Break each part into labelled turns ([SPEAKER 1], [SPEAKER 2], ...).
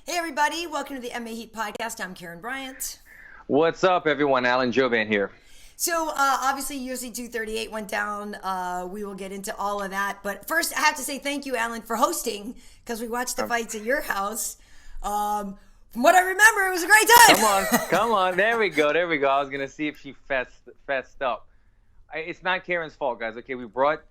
[SPEAKER 1] Hey everybody, welcome to the MMA Heat podcast. I'm Karyn Bryant.
[SPEAKER 2] What's up, everyone? Alan Jouban here.
[SPEAKER 1] So obviously UFC 238 went down. We will get into all of that. But first, I have to say thank you, Alan, for hosting because we watched the fights at your house. From what I remember, it was a great time.
[SPEAKER 2] Come on. There we go. I was going to see if she fessed up. It's not Karyn's fault, guys. Okay, we brought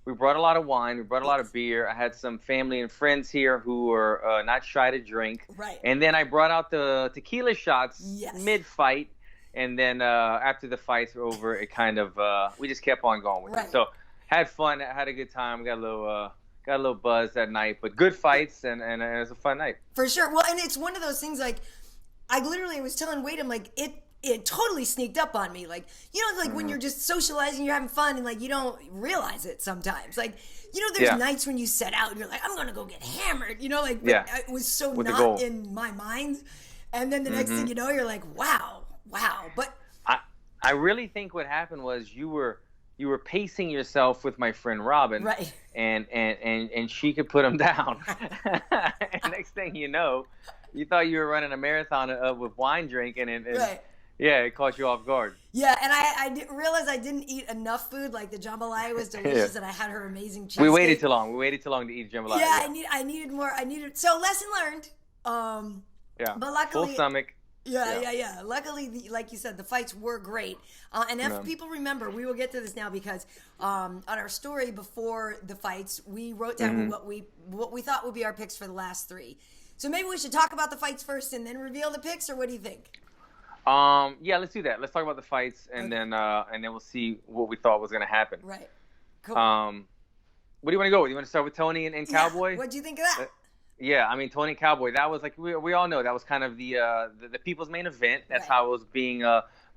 [SPEAKER 2] a lot of wine. We brought a lot of beer. I had some family and friends here who were not shy to drink.
[SPEAKER 1] Right.
[SPEAKER 2] And then I brought out the tequila shots mid-fight. And then after the fights were over, it kind of we just kept on going with it. So had fun, had a good time, got a little buzz that night. But good fights, and it was a fun night.
[SPEAKER 1] For sure. Well, and it's one of those things, like, I literally was telling Wade, I'm like, it totally sneaked up on me. Like, you know, like when you're just socializing, you're having fun, and like you don't realize it sometimes. Like, you know, there's nights when you set out and you're like, I'm gonna go get hammered. You know, like it was so
[SPEAKER 2] with
[SPEAKER 1] not in my mind. And then the next thing you know, you're like, wow. But
[SPEAKER 2] I really think what happened was you were pacing yourself with my friend Robin,
[SPEAKER 1] right?
[SPEAKER 2] And she could put him down. And next thing you know, you thought you were running a marathon with wine drinking, and it caught you off guard.
[SPEAKER 1] Yeah, and I didn't realize I didn't eat enough food. Like the jambalaya was delicious, and I had her amazing cheesecake.
[SPEAKER 2] We waited too long. to eat jambalaya.
[SPEAKER 1] Yeah, I needed more. So lesson learned. But luckily,
[SPEAKER 2] full stomach.
[SPEAKER 1] Yeah. Luckily, like you said, the fights were great. And if people remember, we will get to this now because on our story before the fights, we wrote down what we thought would be our picks for the last three. So maybe we should talk about the fights first and then reveal the picks, or what do you think?
[SPEAKER 2] Yeah, let's do that. Let's talk about the fights and then we'll see what we thought was going to happen.
[SPEAKER 1] Right. Cool.
[SPEAKER 2] What do you want to go with? You want to start with Tony and Cowboy?
[SPEAKER 1] What do you think of that?
[SPEAKER 2] Yeah, I mean, Tony Cowboy, that was like, we all know that was kind of the people's main event. That's how it was being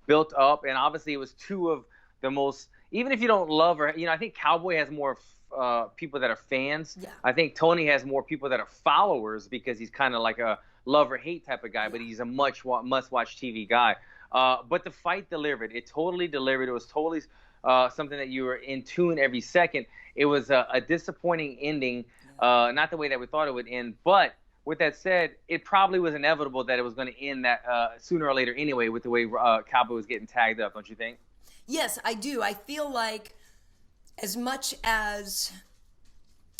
[SPEAKER 2] built up. And obviously it was two of the most, even if you don't love her, you know, I think Cowboy has more people that are fans. Yeah. I think Tony has more people that are followers because he's kind of like a love or hate type of guy, but he's a must-watch TV guy. But the fight delivered. It totally delivered. It was totally something that you were in tune every second. It was a disappointing ending. Not the way that we thought it would end, but with that said, it probably was inevitable that it was going to end that sooner or later anyway, with the way Cowboy was getting tagged up, don't you think?
[SPEAKER 1] Yes, I do. I feel like as much as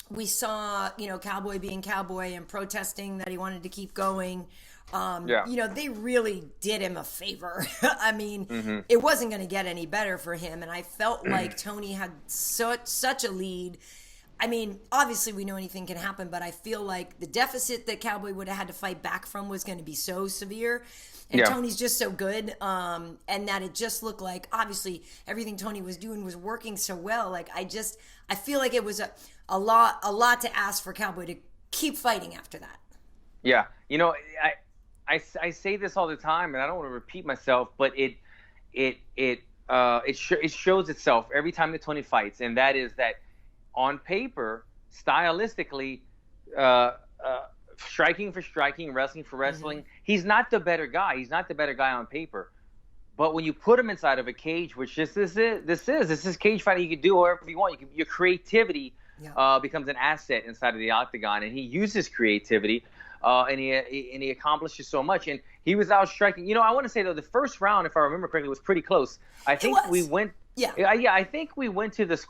[SPEAKER 1] we saw, you know, Cowboy being Cowboy and protesting that he wanted to keep going, you know, they really did him a favor. I mean, it wasn't going to get any better for him, and I felt like Tony had such a lead. I mean, obviously we know anything can happen, but I feel like the deficit that Cowboy would have had to fight back from was going to be so severe. And Tony's just so good. And that it just looked like, obviously, everything Tony was doing was working so well. Like, I feel like it was a lot to ask for Cowboy to keep fighting after that. Yeah.
[SPEAKER 2] You know, I say this all the time, and I don't want to repeat myself, but it shows itself every time that Tony fights. And that is that, on paper, stylistically, striking for striking, wrestling for wrestling, he's not the better guy. He's not the better guy on paper. But when you put him inside of a cage, which this is cage fighting, you can do whatever you want. Your creativity becomes an asset inside of the octagon, and he uses creativity, and he accomplishes so much. And he was out striking. You know, I want to say though, the first round, if I remember correctly, was pretty close. I think we went. Yeah. I think we went to the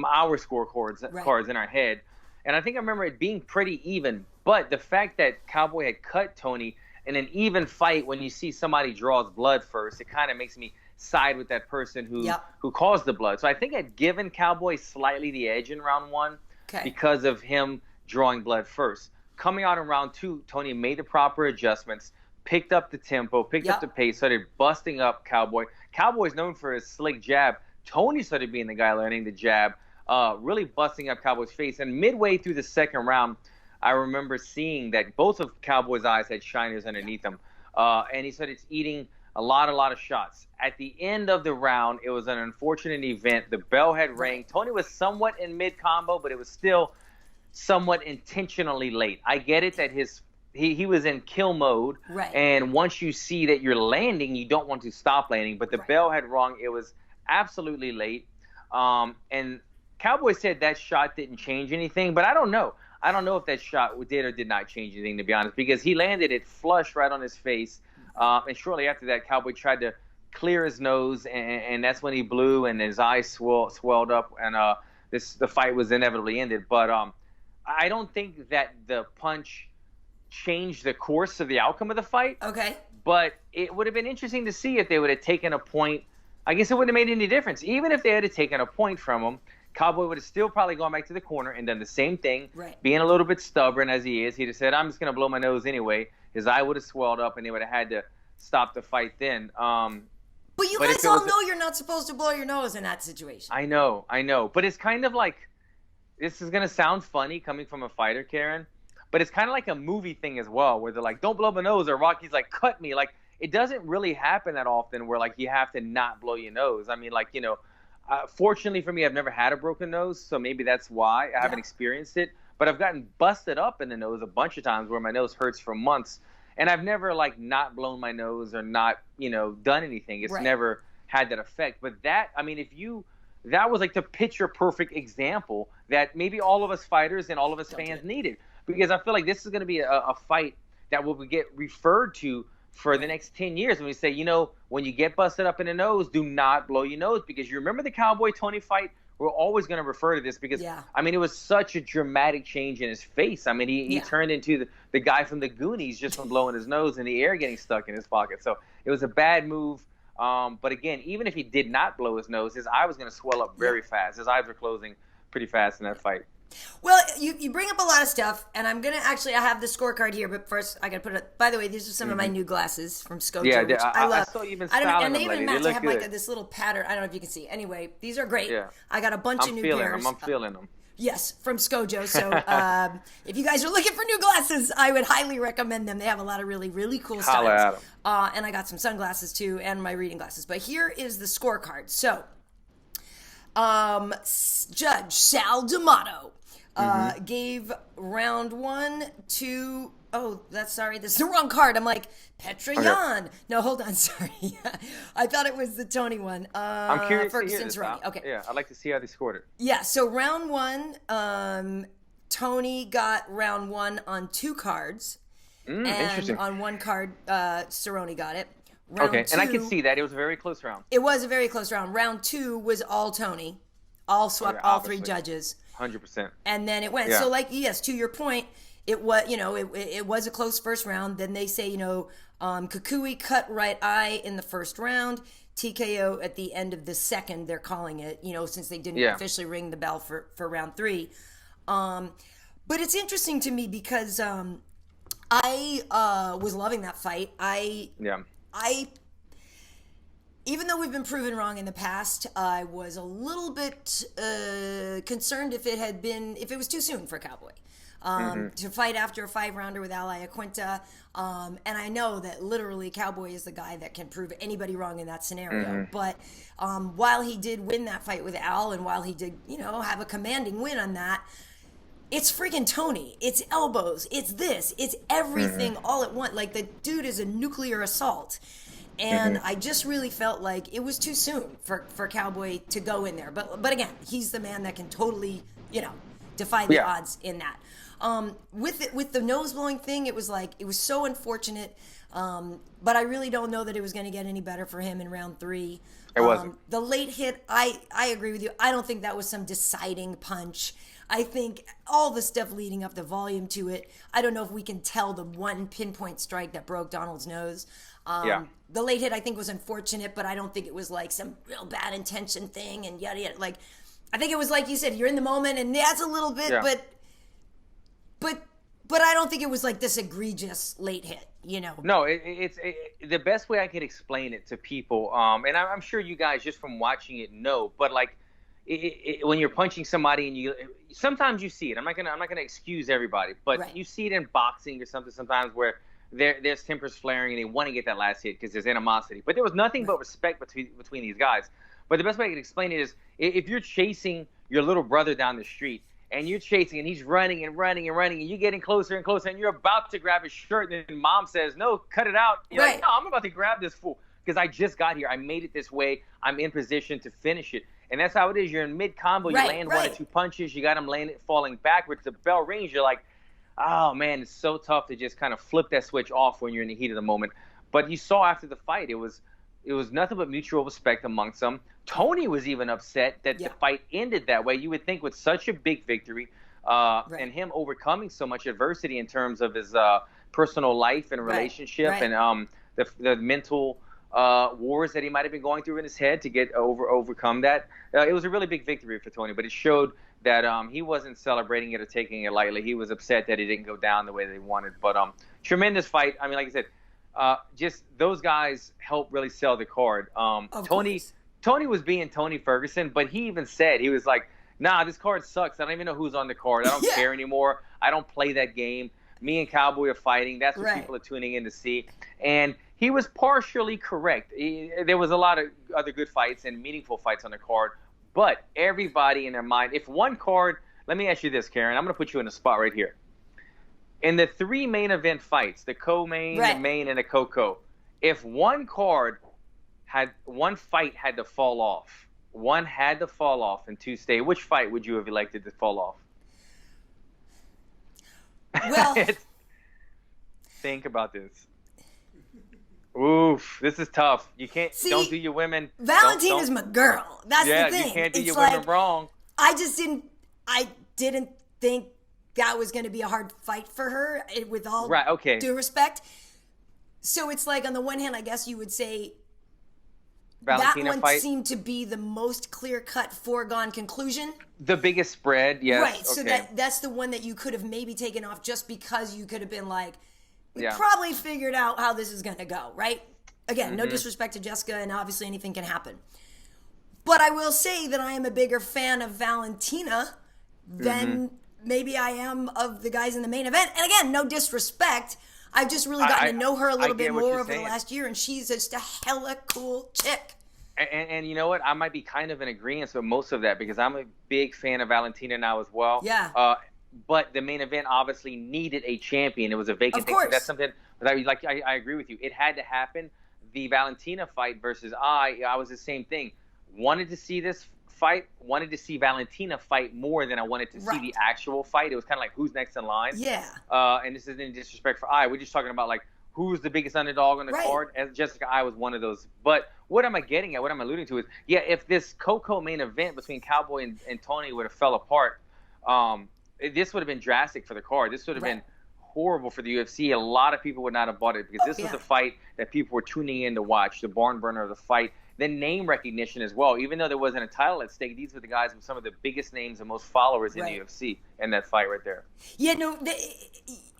[SPEAKER 2] our cards in our head, and I think I remember it being pretty even. But the fact that Cowboy had cut Tony in an even fight, when you see somebody draws blood first, it kind of makes me side with that person who caused the blood. So I think I'd given Cowboy slightly the edge in round one because of him drawing blood first. Coming out in round two, Tony made the proper adjustments, picked up the tempo, picked up the pace, started busting up Cowboy. Cowboy's known for his slick jab. Tony started being the guy learning the jab, really busting up Cowboy's face. And midway through the second round, I remember seeing that both of Cowboy's eyes had shiners underneath them. And he started eating a lot of shots. At the end of the round, it was an unfortunate event. The bell had rang. Tony was somewhat in mid-combo, but it was still somewhat intentionally late. I get it that he was in kill mode, and once you see that you're landing, you don't want to stop landing. But the bell had rung. It was absolutely late. And Cowboy said that shot didn't change anything, but I don't know. I don't know if that shot did or did not change anything, to be honest, because he landed it flush right on his face. And shortly after that, Cowboy tried to clear his nose, and that's when he blew, and his eyes swelled up, and the fight was inevitably ended. But I don't think that the punch changed the course of the outcome of the fight.
[SPEAKER 1] Okay.
[SPEAKER 2] But it would have been interesting to see if they would have taken a point. I guess it wouldn't have made any difference. Even if they had taken a point from him, Cowboy would have still probably gone back to the corner and done the same thing,
[SPEAKER 1] right.
[SPEAKER 2] Being a little bit stubborn as he is. He'd have said, I'm just going to blow my nose anyway. His eye would have swelled up, and they would have had to stop the fight then.
[SPEAKER 1] But you guys all know you're not supposed to blow your nose in that situation.
[SPEAKER 2] I know. But it's kind of like, this is going to sound funny coming from a fighter, Karyn, but it's kind of like a movie thing as well, where they're like, don't blow my nose, or Rocky's like, cut me. Like, it doesn't really happen that often where, like, you have to not blow your nose. I mean, like, you know, fortunately for me, I've never had a broken nose, so maybe that's why I haven't experienced it. But I've gotten busted up in the nose a bunch of times where my nose hurts for months. And I've never, like, not blown my nose or not, you know, done anything. It's never had that effect. But that, I mean, that was like the picture perfect example that maybe all of us fighters and all of us fans needed. Because I feel like this is going to be a fight that will get referred to for the next 10 years when we say, you know, when you get busted up in the nose, do not blow your nose. Because you remember the Cowboy-Tony fight? We're always going to refer to this because, I mean, it was such a dramatic change in his face. I mean, he turned into the guy from the Goonies just from blowing his nose and the air getting stuck in his pocket. So it was a bad move. But again, even if he did not blow his nose, his eye was going to swell up very fast. His eyes were closing pretty fast in that fight.
[SPEAKER 1] Well, you bring up a lot of stuff, and I'm going to I have the scorecard here, but first I got to put it, by the way, these are some of my new glasses from Cejudo, which I love.
[SPEAKER 2] I saw you even styling
[SPEAKER 1] and they
[SPEAKER 2] them,
[SPEAKER 1] even match.
[SPEAKER 2] They
[SPEAKER 1] I have
[SPEAKER 2] good.
[SPEAKER 1] like this little pattern. I don't know if you can see. Anyway, these are great.
[SPEAKER 2] Yeah.
[SPEAKER 1] I got a bunch of new pairs.
[SPEAKER 2] I'm feeling them.
[SPEAKER 1] Yes, from Cejudo. So if you guys are looking for new glasses, I would highly recommend them. They have a lot of really, really cool styles. And I got some sunglasses too, and my reading glasses. But here is the scorecard. So, Judge Sal D'Amato gave round 1 to... Oh, this is the wrong card. I'm like, Petra Yan. No, hold on, sorry. I thought it was the Tony one.
[SPEAKER 2] I'm curious
[SPEAKER 1] Ferguson,
[SPEAKER 2] to hear this.
[SPEAKER 1] Cerrone. Okay.
[SPEAKER 2] Yeah, I'd like to see how they scored it.
[SPEAKER 1] Yeah, so round 1, Tony got round 1 on 2 cards. And
[SPEAKER 2] interesting.
[SPEAKER 1] on 1 card, Cerrone got it. Round 2,
[SPEAKER 2] and I can see that. It was a very close round.
[SPEAKER 1] It was a very close round. Round 2 was all Tony. All swept, all 3 judges.
[SPEAKER 2] 100%.
[SPEAKER 1] And then it went. So, like, yes, to your point, it was, you know, it was a close first round. Then they say, you know, Kukui cut right eye in the first round. TKO at the end of the second, they're calling it, you know, since they didn't officially ring the bell for round 3. But it's interesting to me because I was loving that fight. Even though we've been proven wrong in the past, I was a little bit concerned if it was too soon for Cowboy. To fight after a 5-rounder with Al Iaquinta. And I know that literally Cowboy is the guy that can prove anybody wrong in that scenario. But while he did win that fight with Al, and while he did, you know, have a commanding win on that, it's freaking Tony. It's elbows. It's this. It's everything all at once. Like, the dude is a nuclear assault. And I just really felt like it was too soon for Cowboy to go in there. But again, he's the man that can totally, you know, defy the odds in that. With the nose blowing thing, it was so unfortunate. But I really don't know that it was going to get any better for him in round 3.
[SPEAKER 2] It wasn't.
[SPEAKER 1] The late hit, I agree with you. I don't think that was some deciding punch. I think all the stuff leading up, the volume to it, I don't know if we can tell the one pinpoint strike that broke Donald's nose. The late hit, I think, was unfortunate, but I don't think it was like some real bad intention thing and yada yada. Like, I think it was like you said, you're in the moment, and that's a little bit, but I don't think it was like this egregious late hit, you know.
[SPEAKER 2] No, it's the best way I could explain it to people, and I'm sure you guys just from watching it know, but like when you're punching somebody and sometimes you see it. I'm not gonna excuse everybody, but you see it in boxing or something sometimes where there's tempers flaring and they want to get that last hit because there's animosity. But there was nothing but respect between these guys. But the best way I can explain it is if you're chasing your little brother down the street and you're chasing and he's running and running and running and you're getting closer and closer and you're about to grab his shirt and then mom says, no, cut it out. You're like, no, I'm about to grab this fool because I just got here. I made it this way. I'm in position to finish it. And that's how it is. You're in mid-combo. You land one or two punches. You got him falling backwards. The bell rings. You're like, oh, man, it's so tough to just kind of flip that switch off when you're in the heat of the moment. But you saw after the fight, it was nothing but mutual respect amongst them. Tony was even upset that the fight ended that way. You would think with such a big victory and him overcoming so much adversity in terms of his personal life and relationship and the mental wars that he might have been going through in his head to get overcome that. It was a really big victory for Tony, but it showed that he wasn't celebrating it or taking it lightly. He was upset that it didn't go down the way they wanted. But tremendous fight. I mean, like I said, just those guys helped really sell the card. Tony was being Tony Ferguson, but he even said, he was like, nah, this card sucks. I don't even know who's on the card. I don't care anymore. I don't play that game. Me and Cowboy are fighting. That's what people are tuning in to see. And he was partially correct. There was a lot of other good fights and meaningful fights on the card, but everybody in their mind, if one card, let me ask you this, Karyn, I'm going to put you in a spot right here. In the 3 main event fights, the co-main, the main, and the co-co, if one fight had to fall off, one had to fall off and 2 stay, which fight would you have elected to fall off?
[SPEAKER 1] Well,
[SPEAKER 2] think about this. Oof, this is tough. You can't. Don't do your women.
[SPEAKER 1] Valentina's my girl. That's the thing.
[SPEAKER 2] You can't do your women wrong.
[SPEAKER 1] I didn't think that was going to be a hard fight for her. With all due respect. So it's like, on the one hand, I guess you would say
[SPEAKER 2] Valentina
[SPEAKER 1] that one seemed to be the most clear-cut, foregone conclusion.
[SPEAKER 2] The biggest spread, yes.
[SPEAKER 1] Right. So that's the one that you could have maybe taken off just because you could have been like, we probably figured out how this is going to go, right? Again, no disrespect to Jessica, and obviously anything can happen. But I will say that I am a bigger fan of Valentina than maybe I am of the guys in the main event. And again, no disrespect. I've just really gotten to know her a little bit more over the last year, and she's just a hella cool chick.
[SPEAKER 2] And you know what? I might be kind of in agreement with most of that because I'm a big fan of Valentina now as well.
[SPEAKER 1] Yeah.
[SPEAKER 2] But the main event obviously needed a champion. It was a vacant thing. So that's something that I agree with you. It had to happen. The Valentina fight versus I was the same thing. Wanted to see this fight. Wanted to see Valentina fight more than I wanted to see the actual fight. It was kind of like who's next in line.
[SPEAKER 1] Yeah.
[SPEAKER 2] And this isn't any disrespect for I. We're just talking about like who's the biggest underdog on the card. As Jessica, I was one of those. But what am I getting at? What I'm alluding to is, if this Coco main event between Cowboy and Tony would have fell apart, this would have been drastic for the card. This would have been horrible for the UFC. A lot of people would not have bought it because this was a fight that people were tuning in to watch, the barn burner of the fight. Then name recognition as well. Even though there wasn't a title at stake, these were the guys with some of the biggest names and most followers in the UFC in that fight right there.
[SPEAKER 1] Yeah, no,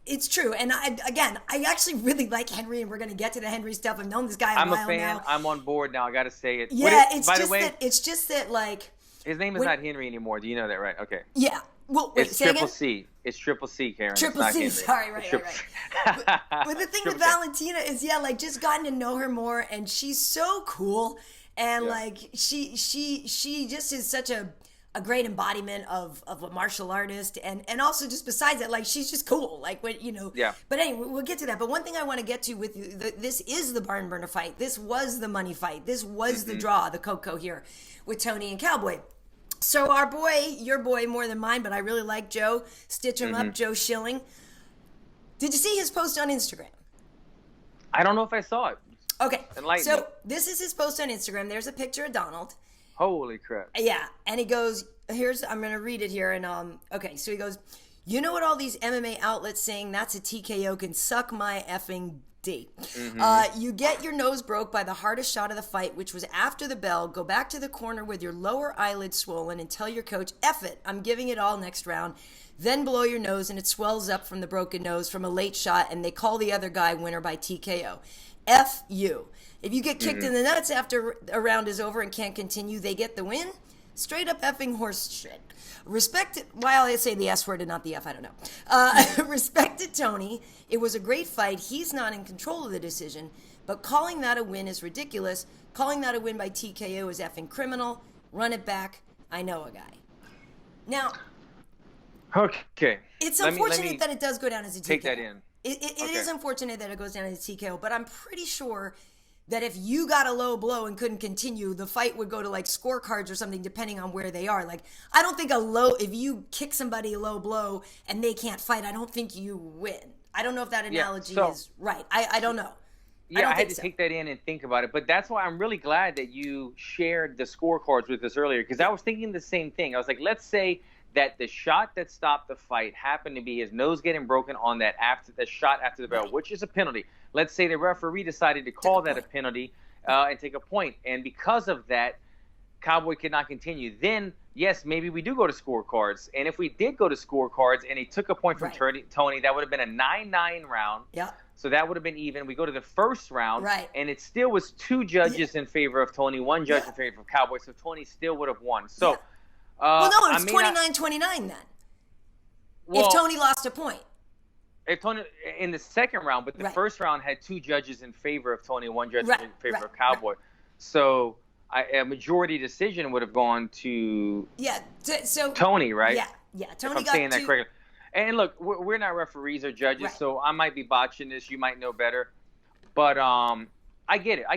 [SPEAKER 1] it's true. And I actually really like Henry, and we're going to get to the Henry stuff. I've known this guy a while now.
[SPEAKER 2] I'm a fan. I'm on board now. I got to say it.
[SPEAKER 1] Yeah, it's just that like...
[SPEAKER 2] His name is not Henry anymore. Do you know that, right? Okay.
[SPEAKER 1] Yeah. Well, wait,
[SPEAKER 2] it's Triple C. It's Triple C, Karyn.
[SPEAKER 1] Triple C. Sorry, right. But the thing with Valentina is, just gotten to know her more, and she's so cool, and she just is such a great embodiment of a martial artist, and also just besides that, she's just cool, Yeah. But anyway, we'll get to that. But one thing I want to get to with you, this is the barn burner fight. This was the money fight. This was the draw, the Coco here with Tony and Cowboy. So our boy, your boy more than mine, but I really like Joe. Stitch him up, Joe Schilling. Did you see his post on Instagram?
[SPEAKER 2] I don't know if I saw it.
[SPEAKER 1] Okay. So this is his post on Instagram. There's a picture of Donald.
[SPEAKER 2] Holy crap.
[SPEAKER 1] Yeah. And he goes, I'm going to read it here. And so he goes, you know what all these MMA outlets saying that's a TKO can suck my effing D. You get your nose broke by the hardest shot of the fight, which was after the bell. Go back to the corner with your lower eyelid swollen and tell your coach, F it, I'm giving it all next round. Then blow your nose and it swells up from the broken nose from a late shot, and they call the other guy winner by TKO. F you. If you get kicked in the nuts after a round is over and can't continue, they get the win. Straight up effing horse shit. While I say the S word and not the F, I don't know. Respect to Tony. It was a great fight. He's not in control of the decision, but calling that a win is ridiculous. Calling that a win by TKO is effing criminal. Run it back. I know a guy. Now,
[SPEAKER 2] okay.
[SPEAKER 1] It's unfortunate that it does go down as a TKO.
[SPEAKER 2] Take that in.
[SPEAKER 1] It is unfortunate that it goes down as a TKO, but I'm pretty sure that if you got a low blow and couldn't continue, the fight would go to like scorecards or something, depending on where they are. Like, I don't think if you kick somebody a low blow and they can't fight, I don't think you win. I don't know if that analogy is right. I don't know.
[SPEAKER 2] Yeah, I had to take that in and think about it. But that's why I'm really glad that you shared the scorecards with us earlier, because I was thinking the same thing. I was like, let's say that the shot that stopped the fight happened to be his nose getting broken on that shot after the bell, which is a penalty. Let's say the referee decided to call that a penalty and take a point. And because of that, Cowboy could not continue. Then, yes, maybe we do go to scorecards. And if we did go to scorecards and he took a point from Tony, that would have been a 9-9 round.
[SPEAKER 1] Yeah.
[SPEAKER 2] So that would have been even. We go to the first round,
[SPEAKER 1] right,
[SPEAKER 2] and it still was 2 judges in favor of Tony, 1 judge in favor of Cowboy. So Tony still would have won. So,
[SPEAKER 1] well, no, it was 29-29 then. Well, if Tony lost a point.
[SPEAKER 2] If Tony in the second round, but the first round had 2 judges in favor of Tony, 1 judge in favor of Cowboy. Right. So a majority decision would have gone to Tony, right?
[SPEAKER 1] Yeah. Tony
[SPEAKER 2] if I'm saying that correctly. And look, we're not referees or judges, so I might be botching this. You might know better, but I get it. I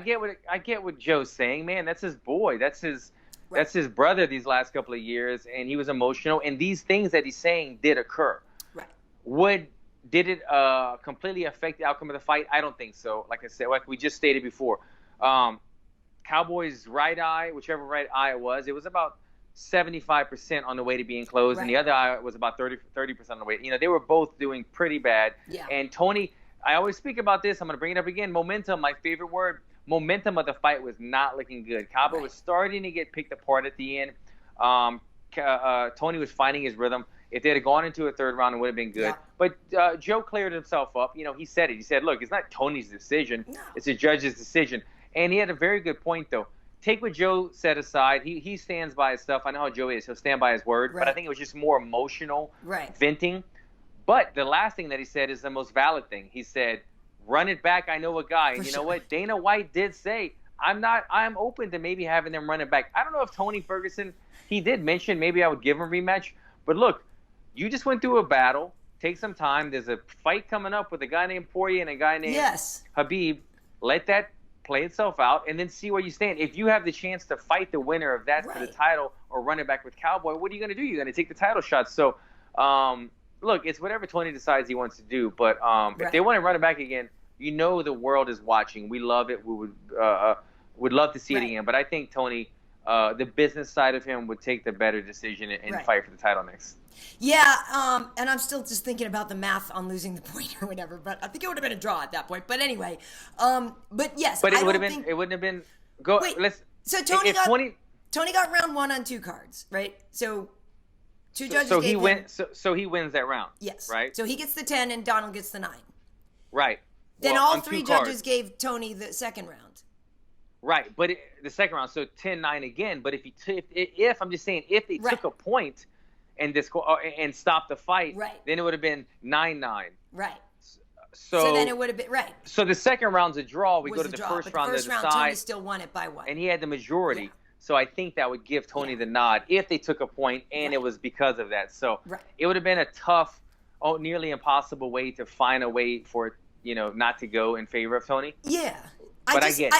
[SPEAKER 2] get what Joe's saying, man. That's his boy. That's his brother these last couple of years, and he was emotional. And these things that he's saying did occur. Right. Did it completely affect the outcome of the fight? I don't think so. Like I said, like we just stated before, Cowboy's right eye, whichever right eye it was about 75% on the way to being closed, and the other eye was about 30% on the way. You know, they were both doing pretty bad. Yeah. And Tony, I always speak about this. I'm going to bring it up again. Momentum, my favorite word. Momentum of the fight was not looking good. Cowboy was starting to get picked apart at the end. Tony was finding his rhythm. If they had gone into a third round, it would have been good. Yeah. But Joe cleared himself up. You know, he said it. He said, look, it's not Tony's decision. No. It's a judge's decision. And he had a very good point, though. Take what Joe said aside. He stands by his stuff. I know how Joe is. He'll stand by his word. Right. But I think it was just more emotional venting. But the last thing that he said is the most valid thing. He said, run it back. I know a guy. And you know what? Dana White did say, I'm open to maybe having them run it back. I don't know if Tony Ferguson, he did mention maybe I would give him a rematch. But look, you just went through a battle. Take some time. There's a fight coming up with a guy named Poirier and a guy named Khabib. Let that play itself out, and then see where you stand. If you have the chance to fight the winner of that for the title or run it back with Cowboy, what are you going to do? You're going to take the title shot. So, look, it's whatever Tony decides he wants to do. But if they want to run it back again, you know the world is watching. We love it. We would love to see it again. But I think Tony, the business side of him, would take the better decision and fight for the title next.
[SPEAKER 1] Yeah, and I'm still just thinking about the math on losing the point or whatever, but I think it would have been a draw at that point. But anyway, but yes,
[SPEAKER 2] but it would have been. It wouldn't have been.
[SPEAKER 1] So Tony got round 1 on 2 cards, right? So 2 judges.
[SPEAKER 2] So he wins. So he wins that round.
[SPEAKER 1] Yes.
[SPEAKER 2] Right.
[SPEAKER 1] So he gets the 10 and Donald gets the 9.
[SPEAKER 2] Right.
[SPEAKER 1] Then all 3 judges gave Tony the second round.
[SPEAKER 2] Right, but the second round, so 10-9 again. But if I'm just saying, if they took a point and stopped the fight, then it would have been 9-9.
[SPEAKER 1] Right. So then it would have been
[SPEAKER 2] So the second round's a draw. We go to the first round.
[SPEAKER 1] The first round, Tony still won it by 1,
[SPEAKER 2] and he had the majority. Yeah. So I think that would give Tony the nod if they took a point, and it was because of that. So it would have been a tough, nearly impossible way to find a way for it, not to go in favor of Tony.
[SPEAKER 1] Yeah.
[SPEAKER 2] But I get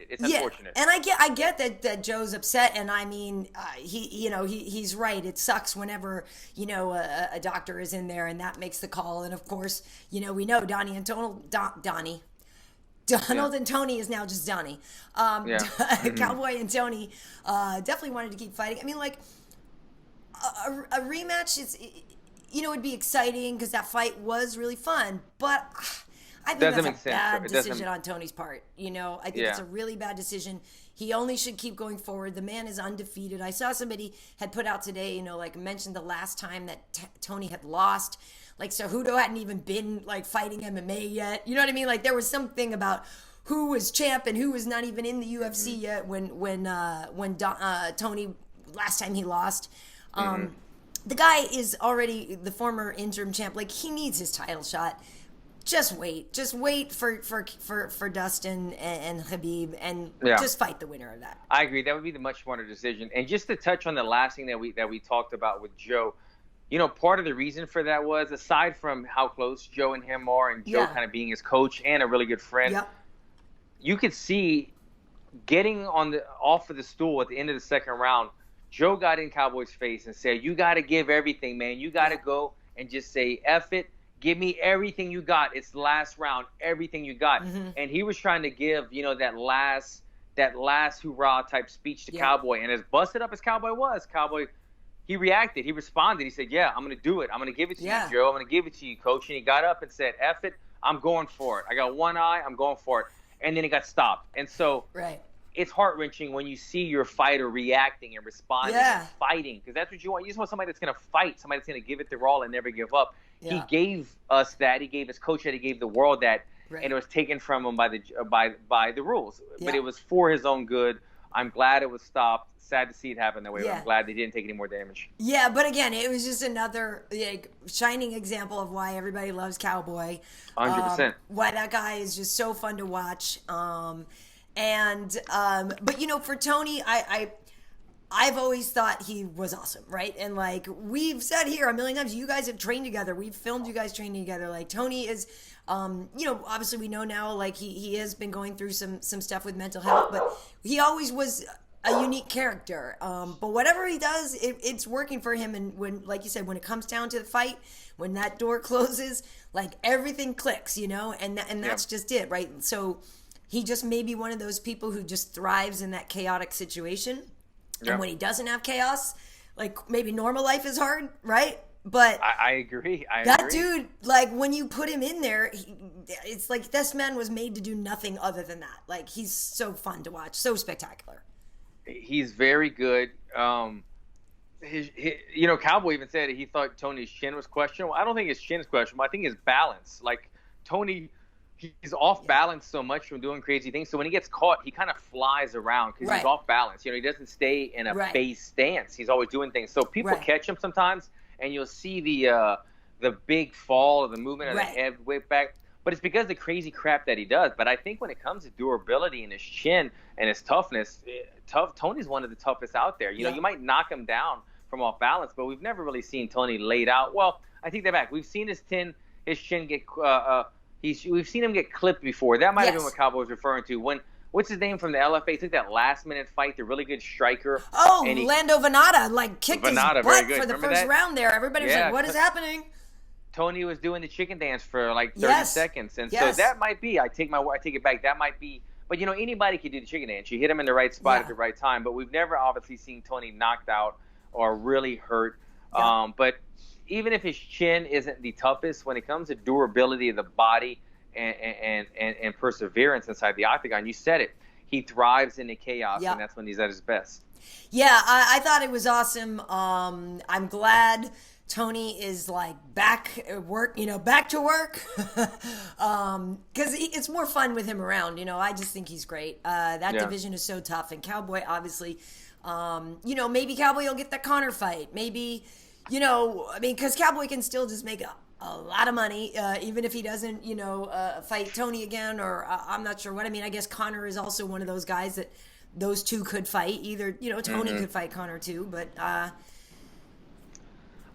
[SPEAKER 2] it. It's unfortunate.
[SPEAKER 1] And I get that Joe's upset, and I mean, he's right. It sucks whenever, a doctor is in there and that makes the call. And of course, we know Donald and Tony is now just Donnie. Cowboy and Tony definitely wanted to keep fighting. I mean, like a rematch is, it'd be exciting because that fight was really fun, but I think that's a bad decision on Tony's part. I think it's a really bad decision. He only should keep going forward. The man is undefeated. I saw somebody had put out today, mentioned the last time that Tony had lost. Like, Cejudo hadn't even been, fighting MMA yet. You know what I mean? Like, there was something about who was champ and who was not even in the UFC yet when Tony, last time he lost. The guy is already the former interim champ. Like, he needs his title shot. Just wait for Dustin and Khabib, and just fight the winner of that.
[SPEAKER 2] I agree. That would be the much smarter decision. And just to touch on the last thing that we talked about with Joe, part of the reason for that was, aside from how close Joe and him are, and Joe kind of being his coach and a really good friend, you could see getting off of the stool at the end of the second round, Joe got in Cowboy's face and said, "You got to give everything, man. You got to go and just say, F it. Give me everything you got. It's the last round, everything you got." And he was trying to give, that last hoorah type speech to Cowboy. And as busted up as Cowboy was, he reacted. He responded. He said, "Yeah, I'm going to do it. I'm going to give it to you, Joe. I'm going to give it to you, coach." And he got up and said, "F it. I'm going for it. I got one eye. I'm going for it." And then he got stopped. And so it's heart-wrenching when you see your fighter reacting and responding and fighting, because that's what you want. You just want somebody that's going to fight, somebody that's going to give it their all and never give up. He gave us that. He gave his coach that. He gave the world that. And it was taken from him by the rules. But it was for his own good. I'm glad it was stopped. Sad to see it happen that way. But I'm glad they didn't take any more damage. Yeah,
[SPEAKER 1] but again, it was just another shining example of why everybody loves Cowboy.
[SPEAKER 2] 100%.
[SPEAKER 1] Why that guy is just so fun to watch. But for Tony, I've always thought he was awesome, right? And like we've said here a million times, you guys have trained together. We've filmed you guys training together. Like Tony is, obviously we know now, like he has been going through some stuff with mental health, but he always was a unique character. But whatever he does, it's working for him. And when, like you said, when it comes down to the fight, when that door closes, like everything clicks, and that's just it, right? So he just may be one of those people who just thrives in that chaotic situation. And when he doesn't have chaos, like maybe normal life is hard, right? But
[SPEAKER 2] I agree.
[SPEAKER 1] Dude, like when you put him in there, it's like this man was made to do nothing other than that. Like he's so fun to watch, so spectacular.
[SPEAKER 2] He's very good. Cowboy even said he thought Tony's chin was questionable. I don't think his chin is questionable. I think his balance. Like Tony, he's off balance so much from doing crazy things. So when he gets caught, he kind of flies around because he's off balance. He doesn't stay in a base stance. He's always doing things. So people catch him sometimes, and you'll see the big fall of the movement of the head whip back. But it's because of the crazy crap that he does. But I think when it comes to durability and his chin and his toughness, Tony's one of the toughest out there. You might knock him down from off balance, but we've never really seen Tony laid out. Well, I take that back. We've seen his chin get we've seen him get clipped before. That might have been what Cowboy was referring to. What's his name from the LFA? Took that last-minute fight, the really good striker.
[SPEAKER 1] Oh, Lando Venata, kicked his butt for the first round there. Everybody was like, what is happening?
[SPEAKER 2] Tony was doing the chicken dance for 30 seconds. And so that might be, I take it back, that might be, but anybody can do the chicken dance. You hit him in the right spot at the right time, but we've never obviously seen Tony knocked out or really hurt. But even if his chin isn't the toughest, when it comes to durability of the body and perseverance inside the octagon, you said it, he thrives in the chaos, and that's when he's at his best.
[SPEAKER 1] Yeah, I thought it was awesome. I'm glad Tony is back to work, because it's more fun with him around. I just think he's great. That division is so tough, and Cowboy obviously, maybe Cowboy will get that Conor fight. Maybe, because Cowboy can still just make a lot of money, even if he doesn't, fight Tony again, or I'm not sure what. I guess Conor is also one of those guys that those two could fight. Either, Tony could fight Conor too, but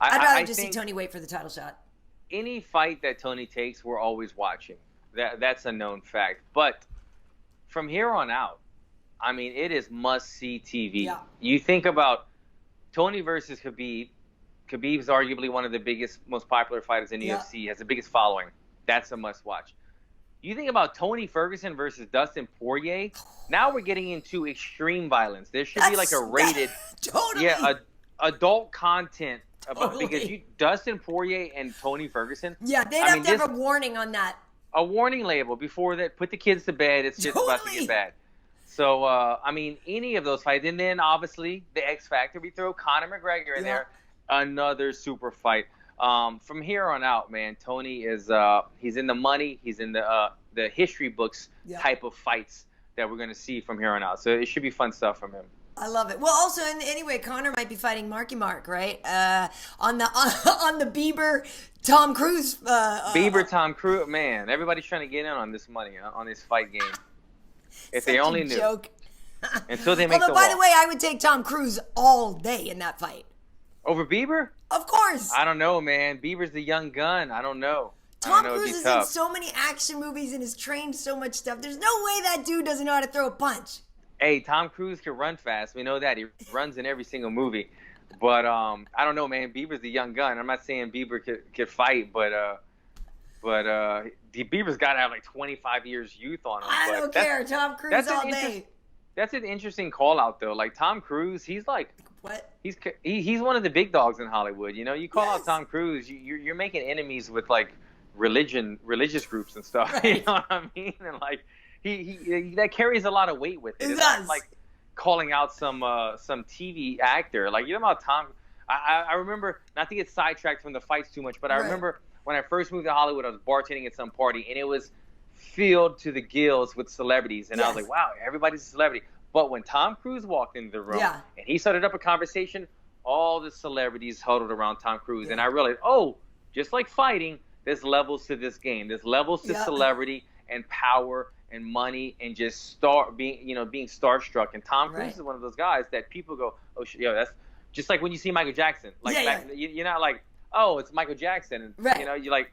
[SPEAKER 1] I'd rather just see Tony wait for the title shot.
[SPEAKER 2] Any fight that Tony takes, we're always watching. That's a known fact. But from here on out, it is must-see TV. Yeah. You think about Tony versus Khabib. Khabib's arguably one of the biggest, most popular fighters in the UFC. Has the biggest following. That's a must-watch. You think about Tony Ferguson versus Dustin Poirier. Now we're getting into extreme violence. There should be a rated, adult content. Because Dustin Poirier and Tony Ferguson. Yeah,
[SPEAKER 1] they'd have to have a warning on that.
[SPEAKER 2] A warning label before that. Put the kids to bed. It's just about to get bad. So, any of those fights. And then, obviously, the X Factor. We throw Conor McGregor in there. Another super fight. From here on out, man, Tony is he's in the money. He's in the history books type of fights that we're going to see from here on out. So it should be fun stuff from him.
[SPEAKER 1] I love it. Well, also, anyway, Conor might be fighting Marky Mark, right? On the Bieber Tom Cruise.
[SPEAKER 2] Bieber Tom Cruise, man. Everybody's trying to get in on this money, on this fight game. If they only knew. Joke. Until they make the
[SPEAKER 1] by the way, I would take Tom Cruise all day in that fight.
[SPEAKER 2] Over Bieber?
[SPEAKER 1] Of course.
[SPEAKER 2] I don't know, man. Bieber's the young gun. I don't know.
[SPEAKER 1] Tom Cruise is in so many action movies and has trained so much stuff. There's no way that dude doesn't know how to throw a punch.
[SPEAKER 2] Hey, Tom Cruise can run fast. We know that. He runs in every single movie. But I don't know, man. Bieber's the young gun. I'm not saying Bieber could fight, but Bieber's got to have like 25 years youth on him.
[SPEAKER 1] I don't care. Tom Cruise all day.
[SPEAKER 2] That's an interesting call out, though. Like, Tom Cruise, he's like...
[SPEAKER 1] What?
[SPEAKER 2] He's one of the big dogs in Hollywood. You know, you call out Tom Cruise, you're making enemies with, like, religious groups and stuff. Right. You know what I mean? And, like, he that carries a lot of weight with it. It's not like calling out some TV actor. Like, you know about Tom... I remember, not to get sidetracked from the fights too much, but I remember when I first moved to Hollywood, I was bartending at some party, and it was filled to the gills with celebrities. And I was like, wow, everybody's a celebrity. But when Tom Cruise walked into the room and he started up a conversation, all the celebrities huddled around Tom Cruise. And I realized, just like fighting, there's levels to this game. There's levels to celebrity and power and money and just being starstruck. And Tom Cruise is one of those guys that people go, that's just like when you see Michael Jackson. Like you're not like, it's Michael Jackson. And, you know, you're like,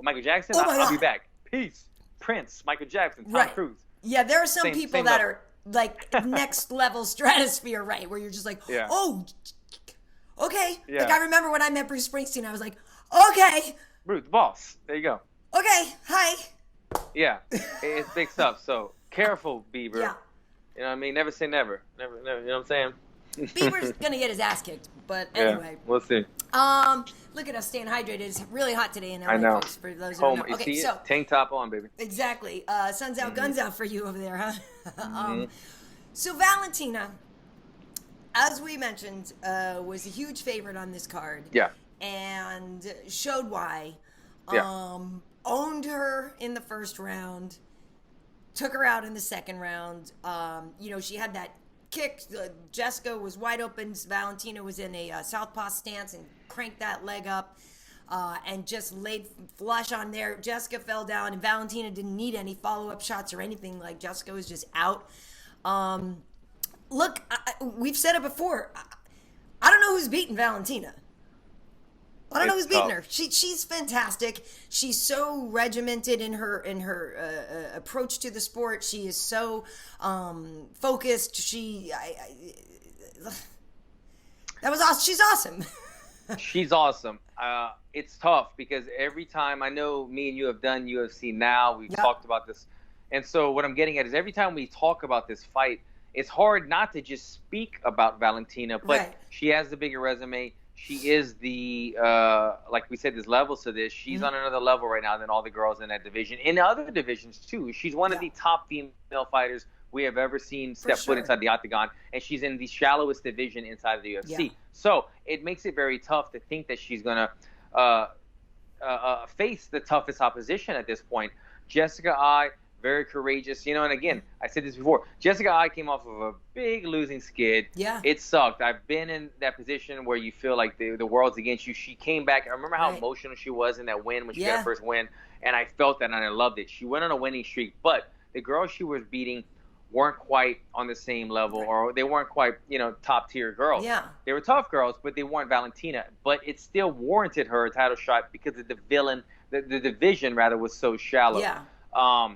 [SPEAKER 2] Michael Jackson? I'll be back. Peace. Prince, Michael Jackson, Tom Cruise.
[SPEAKER 1] Yeah, there are some people that are like next level stratosphere, right? Where you're just like, okay. Yeah. Like I remember when I met Bruce Springsteen, I was like, okay.
[SPEAKER 2] Bruce, the boss. There you go.
[SPEAKER 1] Okay, hi.
[SPEAKER 2] Yeah, it's big stuff. So careful, Bieber. Yeah. You know what I mean? Never say never. Never. You know what I'm saying?
[SPEAKER 1] Bieber's gonna get his ass kicked, but anyway.
[SPEAKER 2] We'll see.
[SPEAKER 1] Look at us staying hydrated. It's really hot today in LA.
[SPEAKER 2] I know.
[SPEAKER 1] Folks, for those who know.
[SPEAKER 2] Okay, so tank top on, baby.
[SPEAKER 1] Exactly. Sun's out, guns out for you over there, huh? So Valentina, as we mentioned, was a huge favorite on this card.
[SPEAKER 2] Yeah.
[SPEAKER 1] And showed why. Owned her in the first round. Took her out in the second round. She had that kick. Jessica was wide open. Valentina was in a southpaw stance and cranked that leg up and just laid flush on there. Jessica fell down, and Valentina didn't need any follow-up shots or anything. Like, Jessica was just out. Look, we've said it before. I don't know who's beating Valentina. I don't know who's beating her. She's fantastic. She's so regimented in her approach to the sport. She is so focused. That was awesome. She's awesome.
[SPEAKER 2] She's awesome. It's tough because every time, I know me and you have done UFC now. We've talked about this. And so what I'm getting at is every time we talk about this fight, it's hard not to just speak about Valentina, but she has the bigger resume. She is the, like we said, there's levels to this. She's on another level right now than all the girls in that division. In other divisions, too. She's one of the top female fighters we have ever seen step foot inside the octagon. And she's in the shallowest division inside of the UFC. So it makes it very tough to think that she's going to face the toughest opposition at this point. Jessica Eye, very courageous, and again, I said this before, Jessica Eye came off of a big losing skid. Yeah. It sucked. I've been in that position where you feel like the world's against you. She came back. I remember how emotional she was in that win when she got her first win, and I felt that, and I loved it. She went on a winning streak, but the girls she was beating weren't quite on the same level, or they weren't quite, top-tier girls. Yeah. They were tough girls, but they weren't Valentina. But it still warranted her a title shot because of the division, was so shallow. Yeah.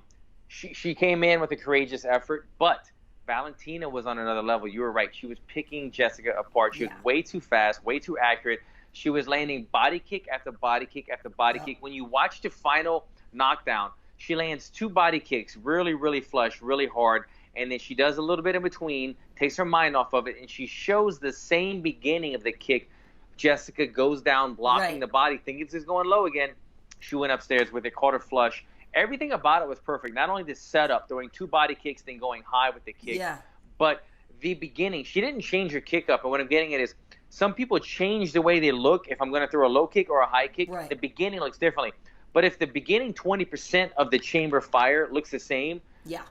[SPEAKER 2] She came in with a courageous effort, but Valentina was on another level. You were right. She was picking Jessica apart. She was way too fast, way too accurate. She was landing body kick after body kick after body kick. When you watch the final knockdown, she lands 2 body kicks, really, really flush, really hard, and then she does a little bit in between, takes her mind off of it, and she shows the same beginning of the kick. Jessica goes down, blocking the body, thinking it's just going low again. She went upstairs with it, caught her flush. Everything about it was perfect. Not only the setup, throwing 2 body kicks, then going high with the kick, but the beginning. She didn't change her kick up. And what I'm getting at is some people change the way they look. If I'm going to throw a low kick or a high kick, the beginning looks differently. But if the beginning 20% of the chamber fire looks the same,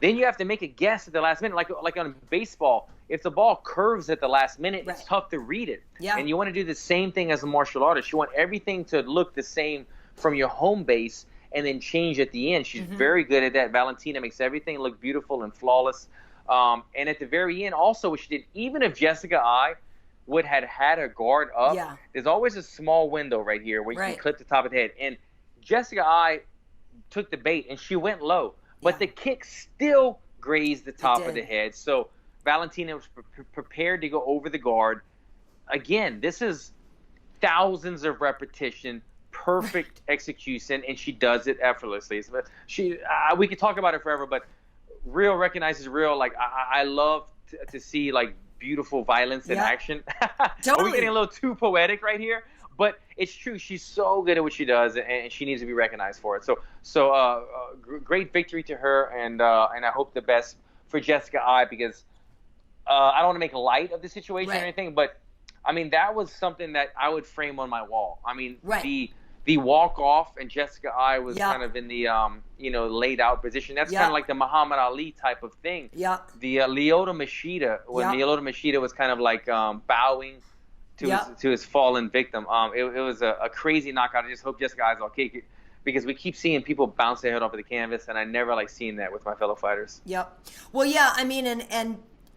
[SPEAKER 2] then you have to make a guess at the last minute. Like on baseball, if the ball curves at the last minute, it's tough to read it. Yeah. And you want to do the same thing as a martial artist. You want everything to look the same from your home base and then change at the end. She's very good at that. Valentina makes everything look beautiful and flawless. And at the very end, also what she did, even if Jessica Eye would had her guard up, there's always a small window right here where you can clip the top of the head. And Jessica Eye took the bait and she went low, but the kick still grazed the top of the head. So Valentina was prepared to go over the guard. Again, this is thousands of repetition, perfect execution, and she does it effortlessly. We could talk about it forever, but real recognizes real. Like I love to see like beautiful violence in action.
[SPEAKER 1] Totally.
[SPEAKER 2] Are we getting a little too poetic right here? But it's true. She's so good at what she does, and she needs to be recognized for it. So great victory to her, and I hope the best for Jessica Eye, because I don't want to make light of the situation or anything, but I mean, that was something that I would frame on my wall. I mean, the walk off, and Jessica Eye was kind of in the laid out position. That's kind of like the Muhammad Ali type of thing. Yeah. The Lyoto Machida, when Lyoto Machida was kind of like bowing to his fallen victim. It was a crazy knockout. I just hope Jessica Eye's okay, because we keep seeing people bounce their head off of the canvas, and I never like seeing that with my fellow fighters.
[SPEAKER 1] Yep. Well, yeah. I mean,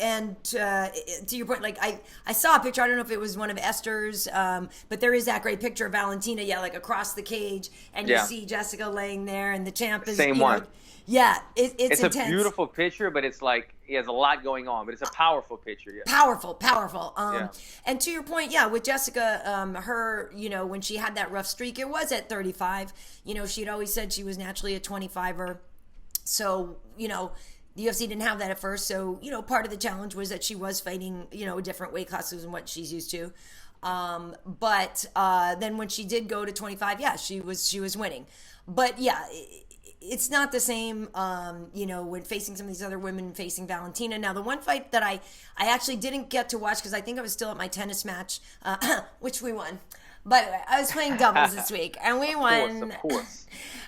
[SPEAKER 1] and to your point, like I saw a picture. I don't know if it was one of Esther's, but there is that great picture of Valentina, like across the cage, and you see Jessica laying there, and the champ is
[SPEAKER 2] same one.
[SPEAKER 1] It's intense.
[SPEAKER 2] A beautiful picture, but it's like he has a lot going on, but it's a powerful picture. Yeah.
[SPEAKER 1] Powerful. And to your point, with Jessica, her, when she had that rough streak, it was at 35. She'd always said she was naturally a 25er. So, the UFC didn't have that at first. So, part of the challenge was that she was fighting, different weight classes than what she's used to. But then when she did go to 25, she was winning. But it's not the same, when facing some of these other women, facing Valentina. Now, the one fight that I actually didn't get to watch, because I think I was still at my tennis match, which we won. By the way, I was playing doubles this week, and we won.
[SPEAKER 2] Of course.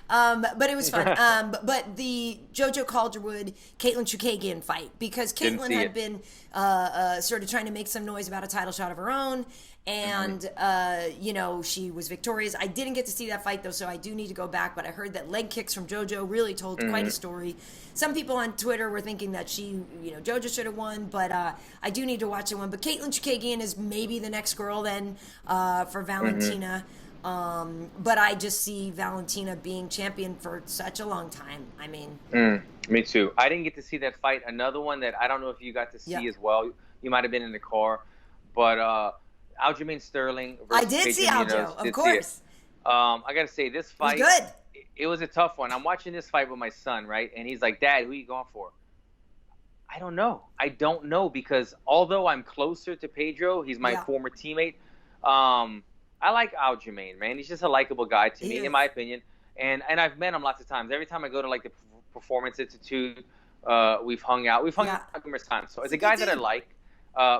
[SPEAKER 1] But it was fun. But the JoJo Calderwood, Caitlin Chukagian fight, because Caitlin had been sort of trying to make some noise about a title shot of her own, and she was victorious. I didn't get to see that fight though, so I do need to go back. But I heard that leg kicks from JoJo really told quite a story. Some people on Twitter were thinking that JoJo should have won, but I do need to watch it one. But Caitlin Chukagian is maybe the next girl then for Valentina. But I just see Valentina being champion for such a long time. I mean,
[SPEAKER 2] me too. I didn't get to see that fight. Another one that I don't know if you got to see as well. You might have been in the car, but Aljamain Sterling.
[SPEAKER 1] I did see Aljo, of course.
[SPEAKER 2] I got to say, this fight,
[SPEAKER 1] it was good.
[SPEAKER 2] It was a tough one. I'm watching this fight with my son, right? And he's like, "Dad, who are you going for?" I don't know, because although I'm closer to Pedro, he's my former teammate. I like Aljamain, man. He's just a likable guy to me, in my opinion. And I've met him lots of times. Every time I go to like the Performance Institute, we've hung out. We've hung out numerous times. So it's a guy that I like.